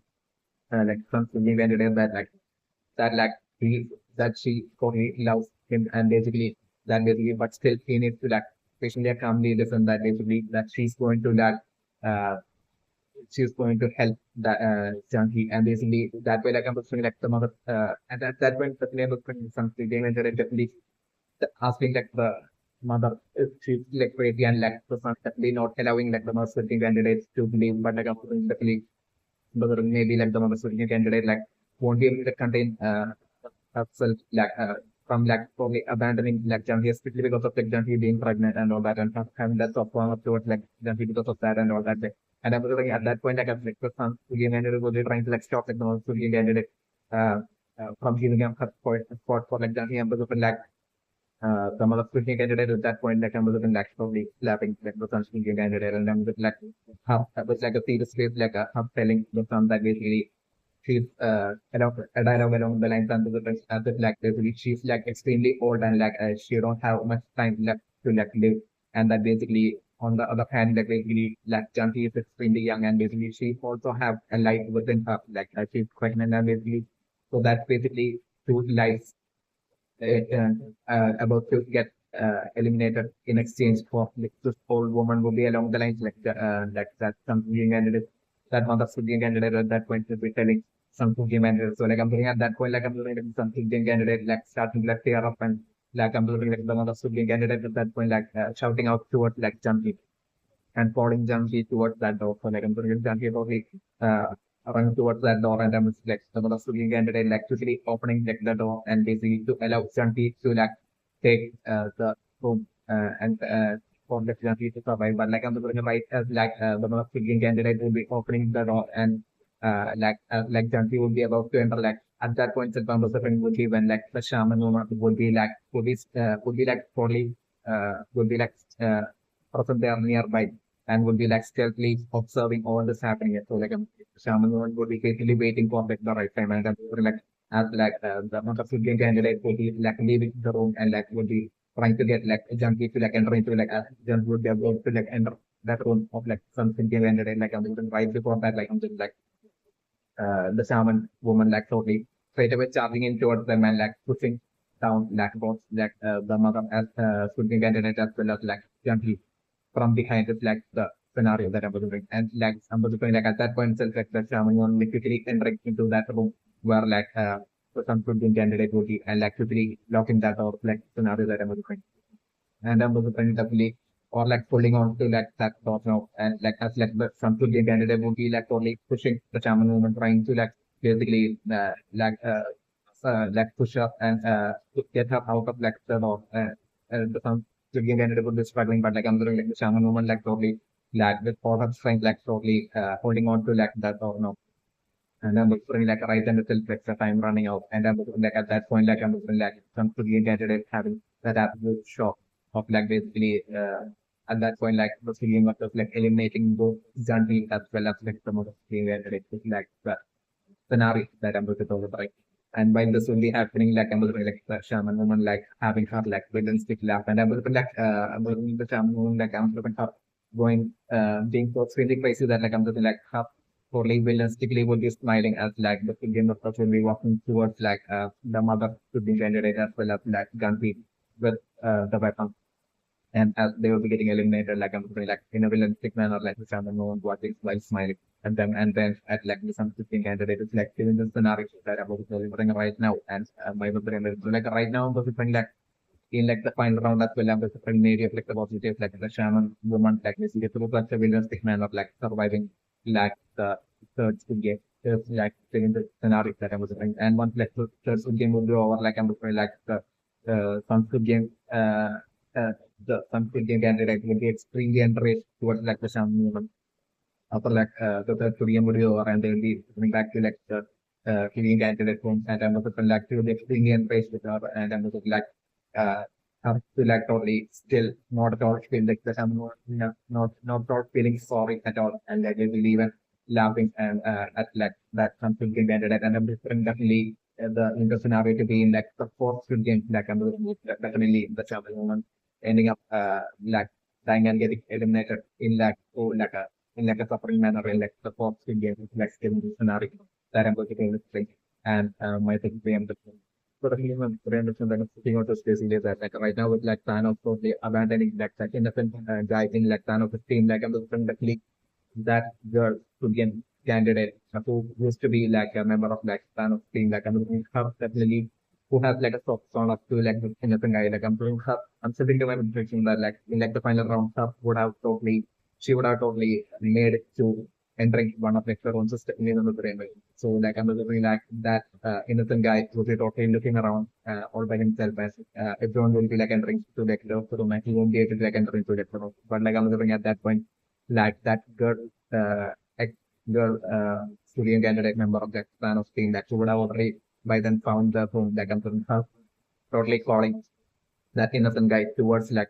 like some Surya candidate that like that he that she totally loves him, and basically that basically but still he needs to like patiently and calmly listen that basically that uh she's going to help the junkie, and basically that way like I'm looking like the mother and at that point the name was something they went definitely asking like the mother if she's like crazy, and like the son definitely not allowing like the most candidates to believe, but like I'm definitely but maybe like the mother candidate like won't be able to contain herself like from like probably abandoning like Janvi strictly because of like Janvi being pregnant and all that, and having that soft form of towards like Janvi because of that and all that. Like, and I was like at that point like I was like the son Sugi candidate was trying to like stop like the Sugi candidate uh, from giving him her spot for like Janvi, and was like some other Sugi candidate at that point like I was like probably slapping like the son Sugi candidate, and I'm like half it was like a serious face like half telling the son that basically she's a dialogue along the lines and the like basically she's like extremely old, and like she don't have much time left to like live, and that basically on the other hand like basically like Janti is extremely young, and basically she also have a life within her like she's pregnant, and basically so that's basically two lives about to get eliminated in exchange for like this old woman will be along the lines like that something candidate that mother Sudian candidate at that point will be telling something candidate. So like I'm looking at that point like I'm looking at something candidate like starting to like tear up, and like I'm looking like the mother Sudian candidate at that point like shouting out towards like jumping and falling junkie towards that door. So like I'm going to junkie probably run towards that door, and I'm like the student candidate like quickly opening like the door and basically to allow junkie to like take the room and for the junkie to survive. But like I'm going to right as like the student candidate will be opening the door, and like junkie will be about to enter like at that point the conversation would be when like the shaman would be like would be like totally would be like present there nearby, and would be like stealthily observing all this happening. So like shaman would be basically waiting for like the right time, and then like as like the Motherfucking candidate would be like leaving the room, and like would be trying to get like a junkie to like enter into like a junkie would be about to like enter that room of like something candidate, like I'm right before that like I'm just like the shaman woman like totally straight away charging in towards them, and like pushing down like both like the mother as shooting candidate as well as like junkie from behind is like the scenario that I was doing. And like I was doing like at that point itself like the shaman only quickly entering into that room where like some shooting candidate would be, and like quickly locking that door like scenario that I was doing. And I was doing definitely or like pulling on to like that door now, and like as like the some shooting candidate would be like only pushing the shaman movement, trying to like basically like push up and to get her out of like the door. The some shooting candidate would be struggling, but like I'm doing like the shaman movement like totally like with all her strength like totally holding on to like that door now. And I'm looking like right and until like the time running out. And I'm looking like at that point, like I'm looking like some Korean candidate having that absolute shock of like basically at that point, like the feeling of like eliminating both Zanti as well as like some of the Korean candidate is like the scenario that I'm looking over right. And while this will be happening, like I'm looking like the shaman woman like having her like wooden stick laugh, and I'm looking like I'm looking the shaman woman like I'm looking her going being so extremely crazy that like I'm looking like her totally villanistically would be smiling as like the Indian doctors will be walking towards like the mother to be candidate as well as like Gandhi with the weapon. And as they will be getting eliminated, like I'm saying, like in a villanistic manner, like the shaman no one watching while smiling. And then at like the some 15 candidate is like giving the scenario that I'm delivering right now. And my brain is like right now I'm delivering like in like the final round as well, I'm delivering area of like the positive, like the shaman woman, like basically through such a villanistic manner, like surviving like the third Squid game. It's like in the scenario that I was doing. And once like the third Squid game will be over, like I'm delivering like the some Squid game uh, the some Indian candidate will be extremely enraged towards like the Sham movement. After like the Korean would be over and they will be coming back to like the Korean candidate home and I'm also like to the extremely enraged with her and I'm also like uh have to like totally still not at all feel like the Sham not at all feeling sorry at all and like they will even laughing and at like that some Indian candidate and I'm different definitely in the scenario to be in like the fourth game like I'm definitely the Sham movement ending up like dying and getting eliminated in like in like a suffering manner in like the fourth game like in the scenario that I'm going to illustrate and my thing being the so the human brain is like sitting out of space is that like right now with like Thanos totally abandoning like that innocent guy in like Thanos' team like I'm looking the click that girl to be a candidate who used to be like a member of like Thanos team like I'm looking her definitely who has like a soft song up to like the innocent guy like I'm doing her I'm sitting to my prediction that like in like the final round her would have totally she would have totally made it to entering one of like her own system in the brain. So like I'm looking like that innocent guy would be totally looking around all by himself as everyone will be like entering to like the room and he won't be able to like enter into the room. But like I'm looking at that point like that girl ex girl Syrian candidate member of that plan of team that she would have already by then found the room like I'm looking her totally calling that innocent guy towards like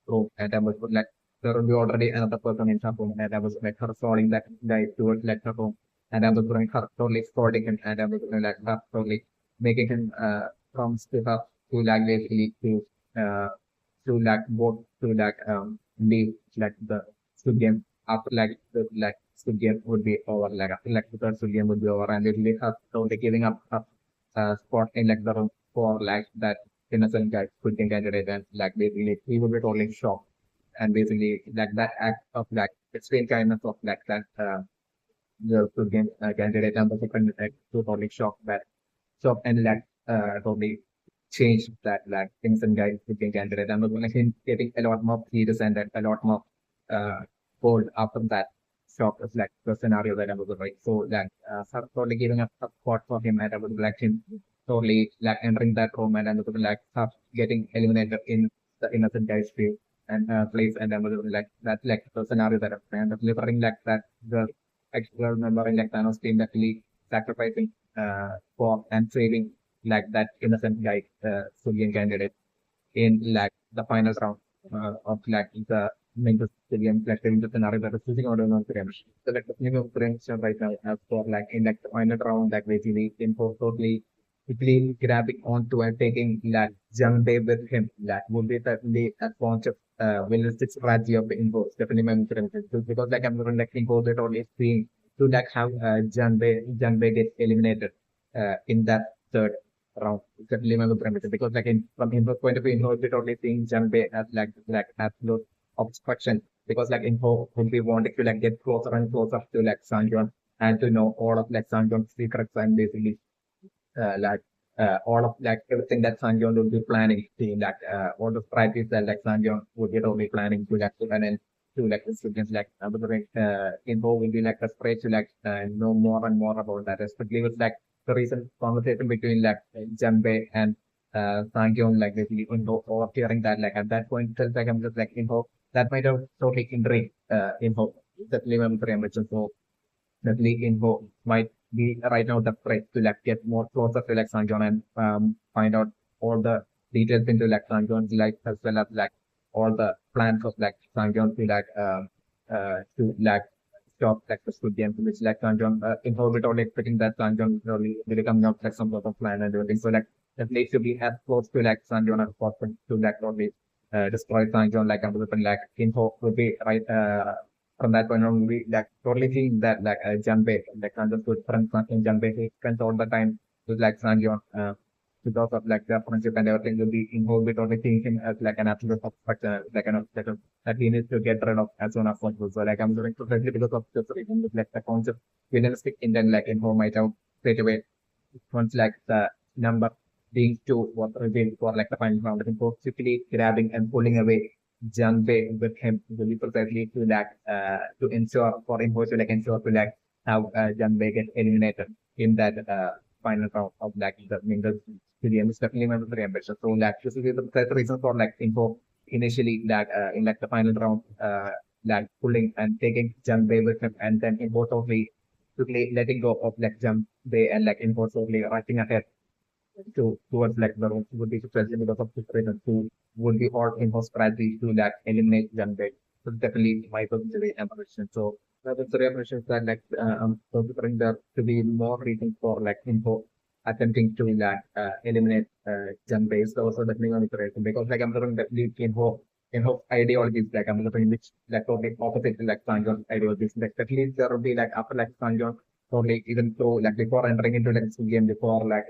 room and I was like there will be already another person in her room and I was like her following that guy towards like her room and I was doing her totally scolding him and I was doing like her totally making him from to her to like basically uh to like both to like leave like the Squid game after like the like Squid game would be over like after like the third Squid game would be over and it will be her totally giving up her spot in like the room for like that innocent guy quitting candidate and like basically he would be totally shocked and basically like that act of like extreme kindness of like that the Queen candidate and the second like totally shocked that shocked and like totally changed that like innocent guy quitting candidate and like him getting a lot more serious and a lot more uh bold after that shock of like the scenario that I was right so like totally giving up a spot for him and I was like him totally like entering that room and I was like getting eliminated in the innocent guy's field and place and I was like that like the scenario that I'm kind of delivering like that the ex-girl member in like Thanos team actually sacrificing for and saving like that innocent guy Syrian candidate in like the final round of like the Mingle game like in the scenario that is using on Instagram. So like the new friends right now as for like in like the final round like basically info totally quickly grabbing onto and taking that young day with him. That would be certainly a bunch of realistic strategy of the info. Definitely my friends because like I'm like info that only seeing to like have Jan Bay get eliminated in that third round. Definitely my friends because like in from info point of view, info is only seeing Jan Bay as like absolute obstruction because like info would be wanting to like get closer and closer to like Sanjon and to know all of like Sanjon's secrets and basically like all of like everything that Sanjon would be planning to like all the strategies that like Sanjon would be totally planning to like and then to like the students like info will be like desperate to like know more and more about that especially with like the recent conversation between like Janbe and Sanjon like basically info overhearing that like at that point itself like I'm just like info that might have totally intrigued info that Liam Premachal so that league info might be right now the threat to like get more closer to like Sanjon and find out all the details into like Sanjon's life as well as like all the plans of like Sanjon to like stop like the Squid game which like Sanjon info without expecting that Sanjon really coming up like some sort of plan and everything. So like that needs to be as close to like Sanjon as possible to like only destroy Sanjon like and like info would be right from that point on, we like totally think that like Janbe, like Sanjion's good friends, and Janbe, he spends all the time with like Sanjion, because of like their friendship and everything will be involved with totally seeing him as like an absolute suspect, like an obstacle that he needs to get rid of as soon as possible. So like I'm doing precisely because of this reason with like the concept, realistic intent like info might have straight away once like the number being two was revealed for like the final round, and quickly grabbing and pulling away Janbe with him really precisely to like to ensure for him to like ensure to like how Janbe get eliminated in that final round of like the Mingle game is definitely one of the ambitious. So like this is the reason for like info initially that in like the final round like pulling and taking Janbe with him and then importantly quickly letting go of like Janbe and like importantly rushing ahead towards like the room would be president because of situation who would be all in his strategy to like eliminate Janbe. So definitely my very ambition. So that's the ambition that like I'm considering there to be more reason for like info attempting to like eliminate Janbe is also definitely on the reason because like I'm looking definitely info ideologies like I'm looking which like totally opposite to like Sanjon ideologies. Like definitely there will be like after like Sanjon totally even though like before entering into like this game before like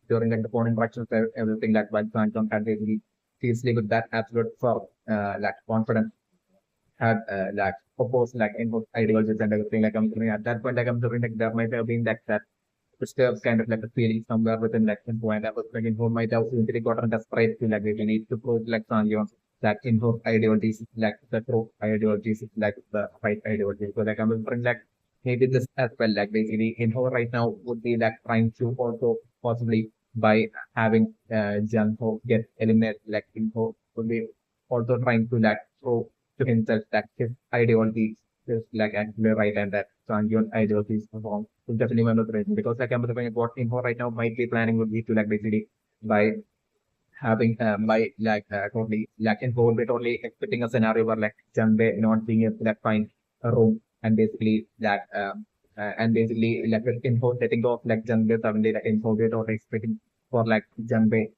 during like the phone interactions, everything like while Samsung had really seriously with that absolute for like confidence had like opposed like input ideologies and everything. Like I'm doing at that point, like I'm doing like there might have been like that disturbs kind of like a feeling somewhere within like info and I was like info might have really gotten desperate to like we need to prove like Sanjon that info ideologies like the true ideologies like the right ideology. So like I'm wondering like maybe this as well like basically info right now would be like trying to also possibly by having Janho get eliminated like info would be also trying to like prove to himself that his ideology is like actually right and that Sanjon ideology is wrong. So definitely one of the reasons because like I'm looking at what info right now might be planning would be to like basically by having by like totally like info would be totally expecting a scenario where like Janbe not being able to like find a room and basically that and basically like with info letting go of like Janbe suddenly like info we're totally expecting for like Janbe.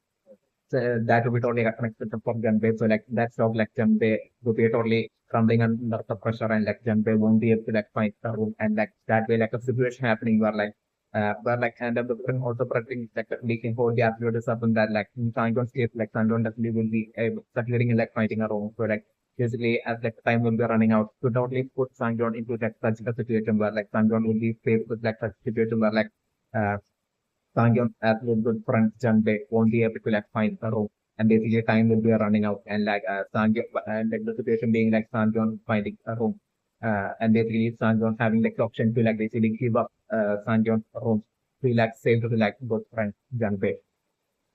So that would be totally unexpected for Janbe. So like that's how like Janbe would be totally crumbling under the pressure and like Janbe won't be able to like find a room and like that way like a situation happening where like and the different also predicting like leaking for the absolute something that like in Sangon's case like Sangon definitely will be succeeding in like finding a room. So like basically as like time will be running out to totally put Sangon into like such a situation where like Sangon will be faced with like such a situation where like uh Sangyeon as a good friend Janbe won't be able to like find a room and basically time will be running out and like Sangyeon and like the situation being like Sangyeon finding a room and basically Sangyeon having like the option to like basically give up Sangyeon's room to like save to like good friend Janbe.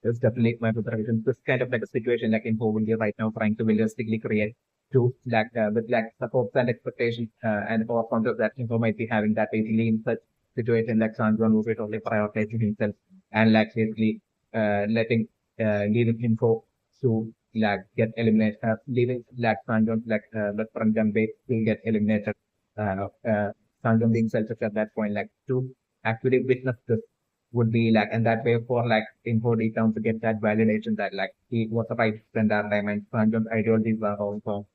It's definitely my preparation. This kind of like a situation like in India right now trying to realistically create to like with like the hopes and expectations and for concept that info might be having that basically in such situation like Sanjuan will be totally prioritizing himself and like basically letting leaving info to like get eliminated leaving like Sanjuan like the front gun base will get eliminated Sanjuan being selfish at that point like to actually witness this would be like, and that way for like info deep down to get that validation that like he was the right friend that time and Sanjom's ideologies were also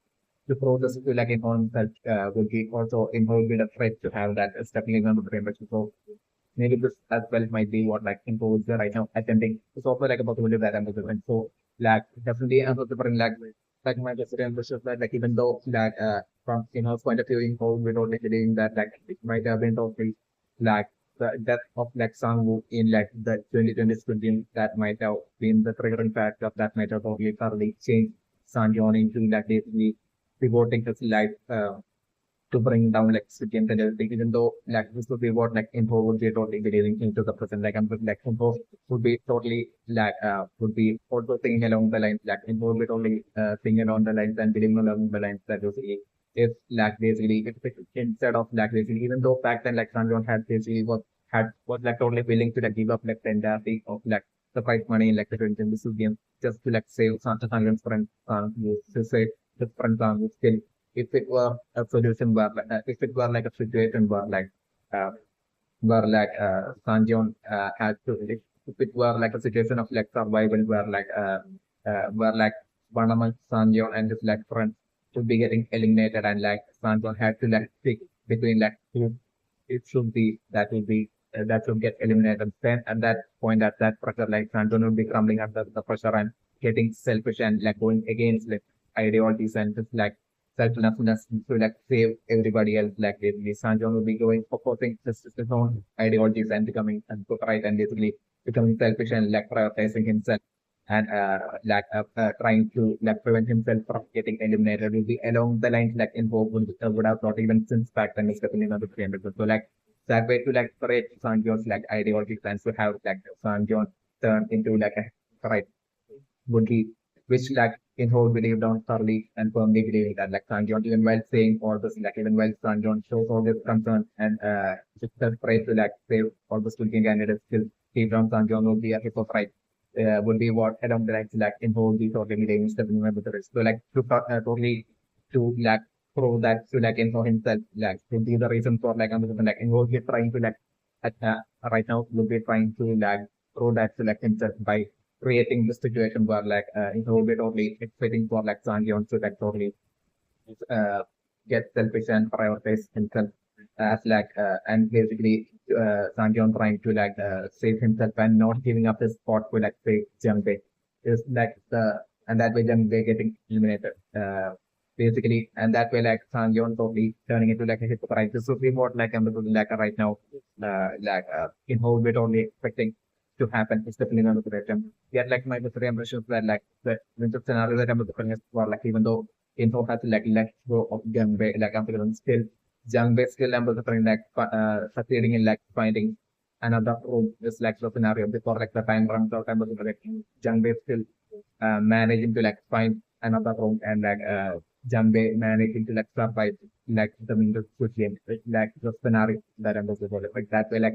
to prove this to like info himself would be also info would be the threat to have that stepping in on the brain. So maybe this as well might be what like info is right now attempting. It's also like a possibility that I'm doing. So like definitely I'm also bring like my decision was just that like even though that from point of view info we don't believe that like it might have been totally like the death of like Sangwoo in like the 2020 Squid that might have been the triggering factor that might have totally thoroughly changed Sanjeon into like basically devoting his life to bring down like games and everything, even though like this would be what like info would be totally getting into the present. Like I'm like info would be totally like would be also thinking along the lines like info would be totally thinking along the lines and believing along the lines that basically if like basically if instead of like basically even though back then like Sanjon had basically was like totally willing to like give up like the entirety of like the prize money in like the 20 this game just to like save Sanjon's friend to save his friend still if it were a solution where like, if it were like a situation where like Sanjeon had to if it were like a situation of like survival where like one among Sanjeon and his like friends would be getting eliminated and like Sanjon had to like pick between like who it should be that should get eliminated. Then at that point, at that pressure, like Sanjon will be crumbling under the pressure and getting selfish and like going against like ideologies and just like selflessness to like save everybody else. Like basically, Sanjon will be going opposing just his own ideologies and becoming and right and basically becoming selfish and like prioritizing himself and trying to like prevent himself from getting eliminated will be along the lines like in hope would have not even since back then stepping in the 300. So like that way to like create Sanjon's like ideology plans to have like Sanjon turn into like a right would be which like in whole believed on thoroughly and firmly believing that like Sanjon even while saying all this like even while Sanjon shows all this concern and just tries to like save all the Squid Game candidates still deep down Sanjon will be a hypocrite would be what along the lines like in whole these organizations that remember the rest. So like to totally to like prove that to like info himself like to be the reason for like like in whole trying to like at, right now will be trying to like prove that to like himself by creating the situation where like in whole bit only expecting for like Sanjon to like totally uh, get selfish and prioritize himself as like and basically Sanjon trying to like save himself and not giving up his spot to like say Jungbae is like the and that way Jungbae getting eliminated basically and that way like Sanjon totally turning into like a hypocrite. This would be what like I'm looking like right now in whole bit only expecting to happen is definitely not a good attempt. Yet like my three impressions that like the winter scenario that I'm looking at for like even though info has like let go of Jungbae like I'm feeling still Jungbae still able to find like succeeding in like finding another room is like the scenario before like the time runs out. I'm looking like Jungbae still managing to like find another room and like Jungbae managing to like survive like the Mingle game like the scenario that I'm looking for like that way like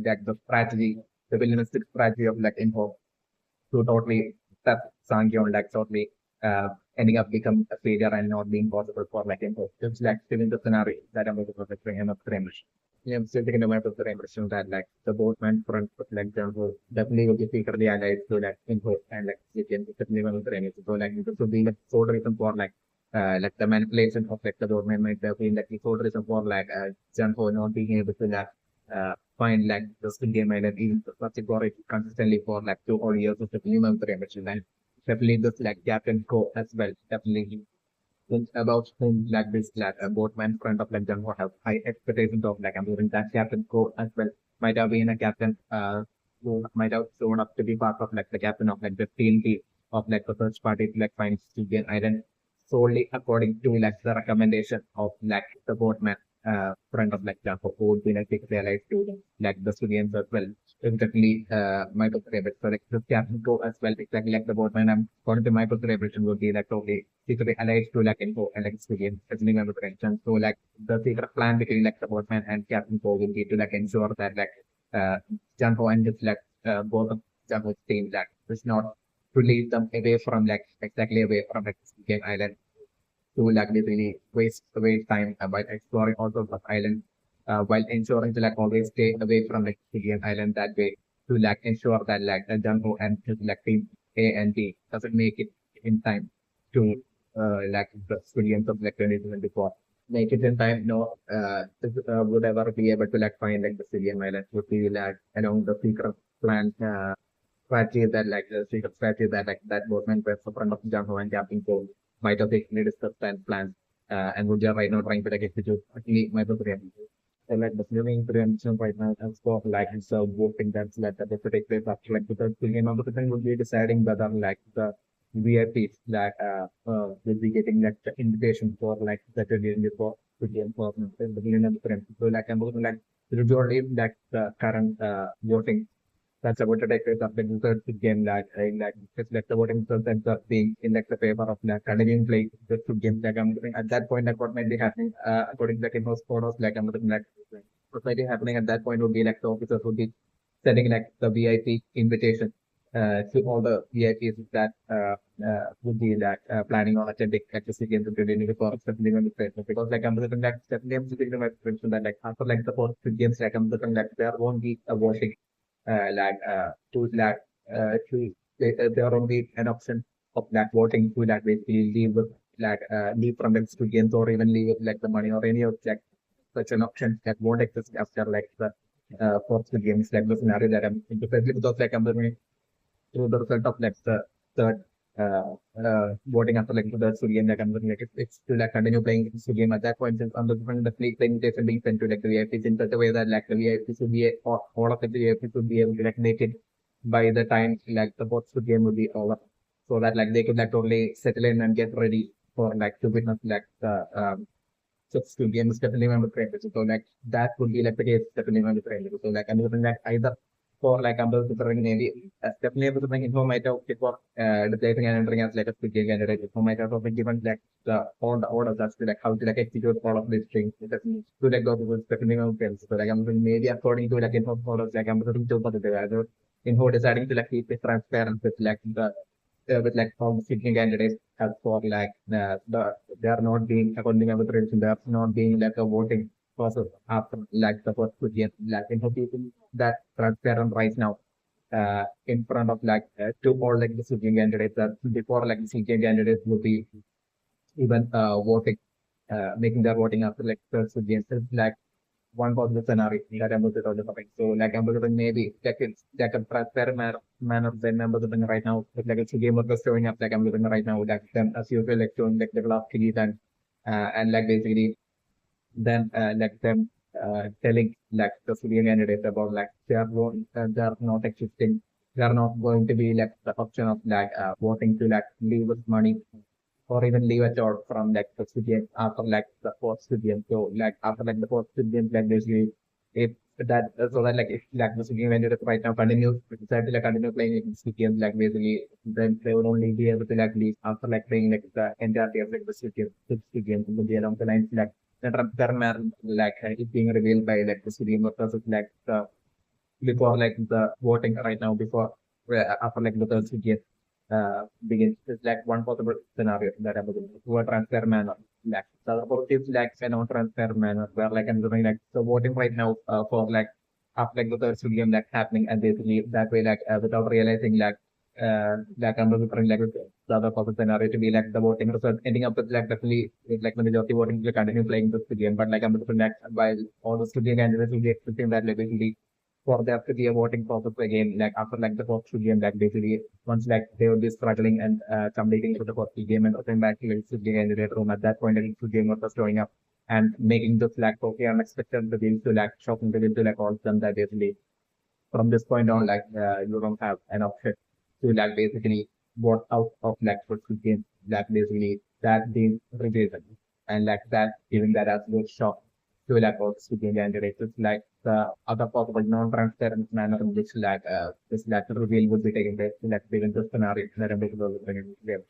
like the strategy the villainous strategy of like info to totally that Sangyeon like totally ending up becoming a failure and not being possible for like info. Just like still in the scenario that I'm looking for like bring him up to image. Yeah, I'm still thinking about the impression that like the boatman front like example definitely will be secretly allied to like info and like you can definitely one of the image. So like it would be like sole reason for like the manipulation of like the boatman might have been like the sole reason for like Junho not being able to like find like the Squid Game Island even searching for it consistently for like 2 or 3 years of the minimum prevention and definitely this like Captain Co as well. Definitely think about him like this like a boatman front of like Jungho have high expectations of like I'm doing that Captain Co as well. Might have been a captain who might have shown up to be part of like the captain of like the team of like the search party to like find Squid Game Island solely according to like the recommendation of like the boatman friend of like Jumbo who would be like realized to like the students as well. Exactly my favorite. So like the Captain Go as well, exactly like the boatman. I'm according to my celebration would be like totally secretly allied to like info and like students, especially my prevention. So like the secret plan between like the boatman and Captain Go will be to like ensure that like Jumbo and just like both of Jumbo's team like is not to lead them away from like exactly away from like game island to like really waste time by exploring all sorts of islands while ensuring to like always stay away from like Indian island that way to like ensure that like the Jumbo and his like team A and B doesn't make it in time to like the civilians of like 2024. Make it in time, no, would ever be able to like find like the civilian island would be like along the secret plan strategy that like the secret strategy that like that boatman was in front of Jumbo and Captain Cole might have taken discussed and plans and would just right now trying to like execute actually my program. So like the filming prevention right now as for like so voting that's like that if it takes place after like the third billion of the thing would be deciding whether like the VIPs that will be getting like the invitation for like the billion before billion for the billion of the friends. So like I'm looking like usually like the current voting that's about to take place after the third game that like just like the voting results ends up being in like the favor of like continuing playing the two games like I'm looking at that point like what might be happening according to like in most photos like I'm looking like what might be happening at that point would be like the officers would be sending like the VIP invitation to all the VIPs that would be like planning on attending like the games of the before stepping on the place because like I'm looking like stepping on the mention that like after like the fourth games like I'm looking like there won't be a voting to to there will be an option of that voting to that basically leave like leave from the students or even leave like the money or any of like such an option that won't exist after like the fourth games like the scenario that I'm into because like I'm doing through the result of like the third voting after like the third game like I'm looking like it's to like continue playing this game at that point since I'm looking the playing station being sent to like the VIPs in such a way that like the VIPs should be all of the VIPs should be able to like make it by the time like the fourth game will be over so that like they could like totally settle in and get ready for like to witness like the so game is definitely my favorite. So like that would be like the case definitely my favorite. So like I'm looking like either for like I'm preparing maybe definitely able to make info might have it for the placing and entering as like a quick candidate. Info might have been given like all the orders as to like how to like execute all of these things. To like go to definitely my favorite. So like I'm doing maybe according to like info orders like I'm looking to the info deciding to like keep it transparent with like all the sitting candidates as for like they are not being according to the tradition, they are not being like a voting process after like the first year like in people that transparent right now in front of like to all like the sitting candidates that before like the sitting candidates will be even voting making their voting after like first year like one positive scenario that I'm looking at the topic. So like I'm looking maybe like a transparent manner than I'm looking right now. Like it's a game workers showing up like I'm looking right now like them as usual like showing like the glass keys and like basically then like them telling like the civilian candidates about like they are not existing. They are not going to be like the option of like voting to like leave with money or even leave a job from like the student after like the fourth student. So like after like the fourth student, like basically if that so that like if like the student when right now continue decide to like continue playing like student like basically then they would only be able to like leave after like playing like the entirety of like the student in the along the lines like the term like it being revealed by like the student versus like the before like the voting right now before after like the third CGS begins. It's like one possible scenario that I'm looking to a transfer manner. Like the other positive like a non-transfer manner where like I'm doing like the voting right now for like after like the third CGM like happening and basically that way like without realizing like I'm looking like the other possible scenario to be like the voting result ending up with like definitely with like the majority voting to continue playing this game but like I'm looking like while all the studio candidates will be expecting that like basically for there to be a voting process again, like after like the first game, like basically once like they will be struggling and completing to the first game and coming back to the candidate room at that point, the game was showing up and making this like okay unexpected reveal to like shocking reveal to like all of them that basically from this point on like you don't have an option to like basically vote out of like first game that basically that being revealed and like that giving that as a shock to like all student candidates. It's like the other possible non-transparent manner in which like this lateral reveal would be taking place, like given the scenario that I'm able to bring in.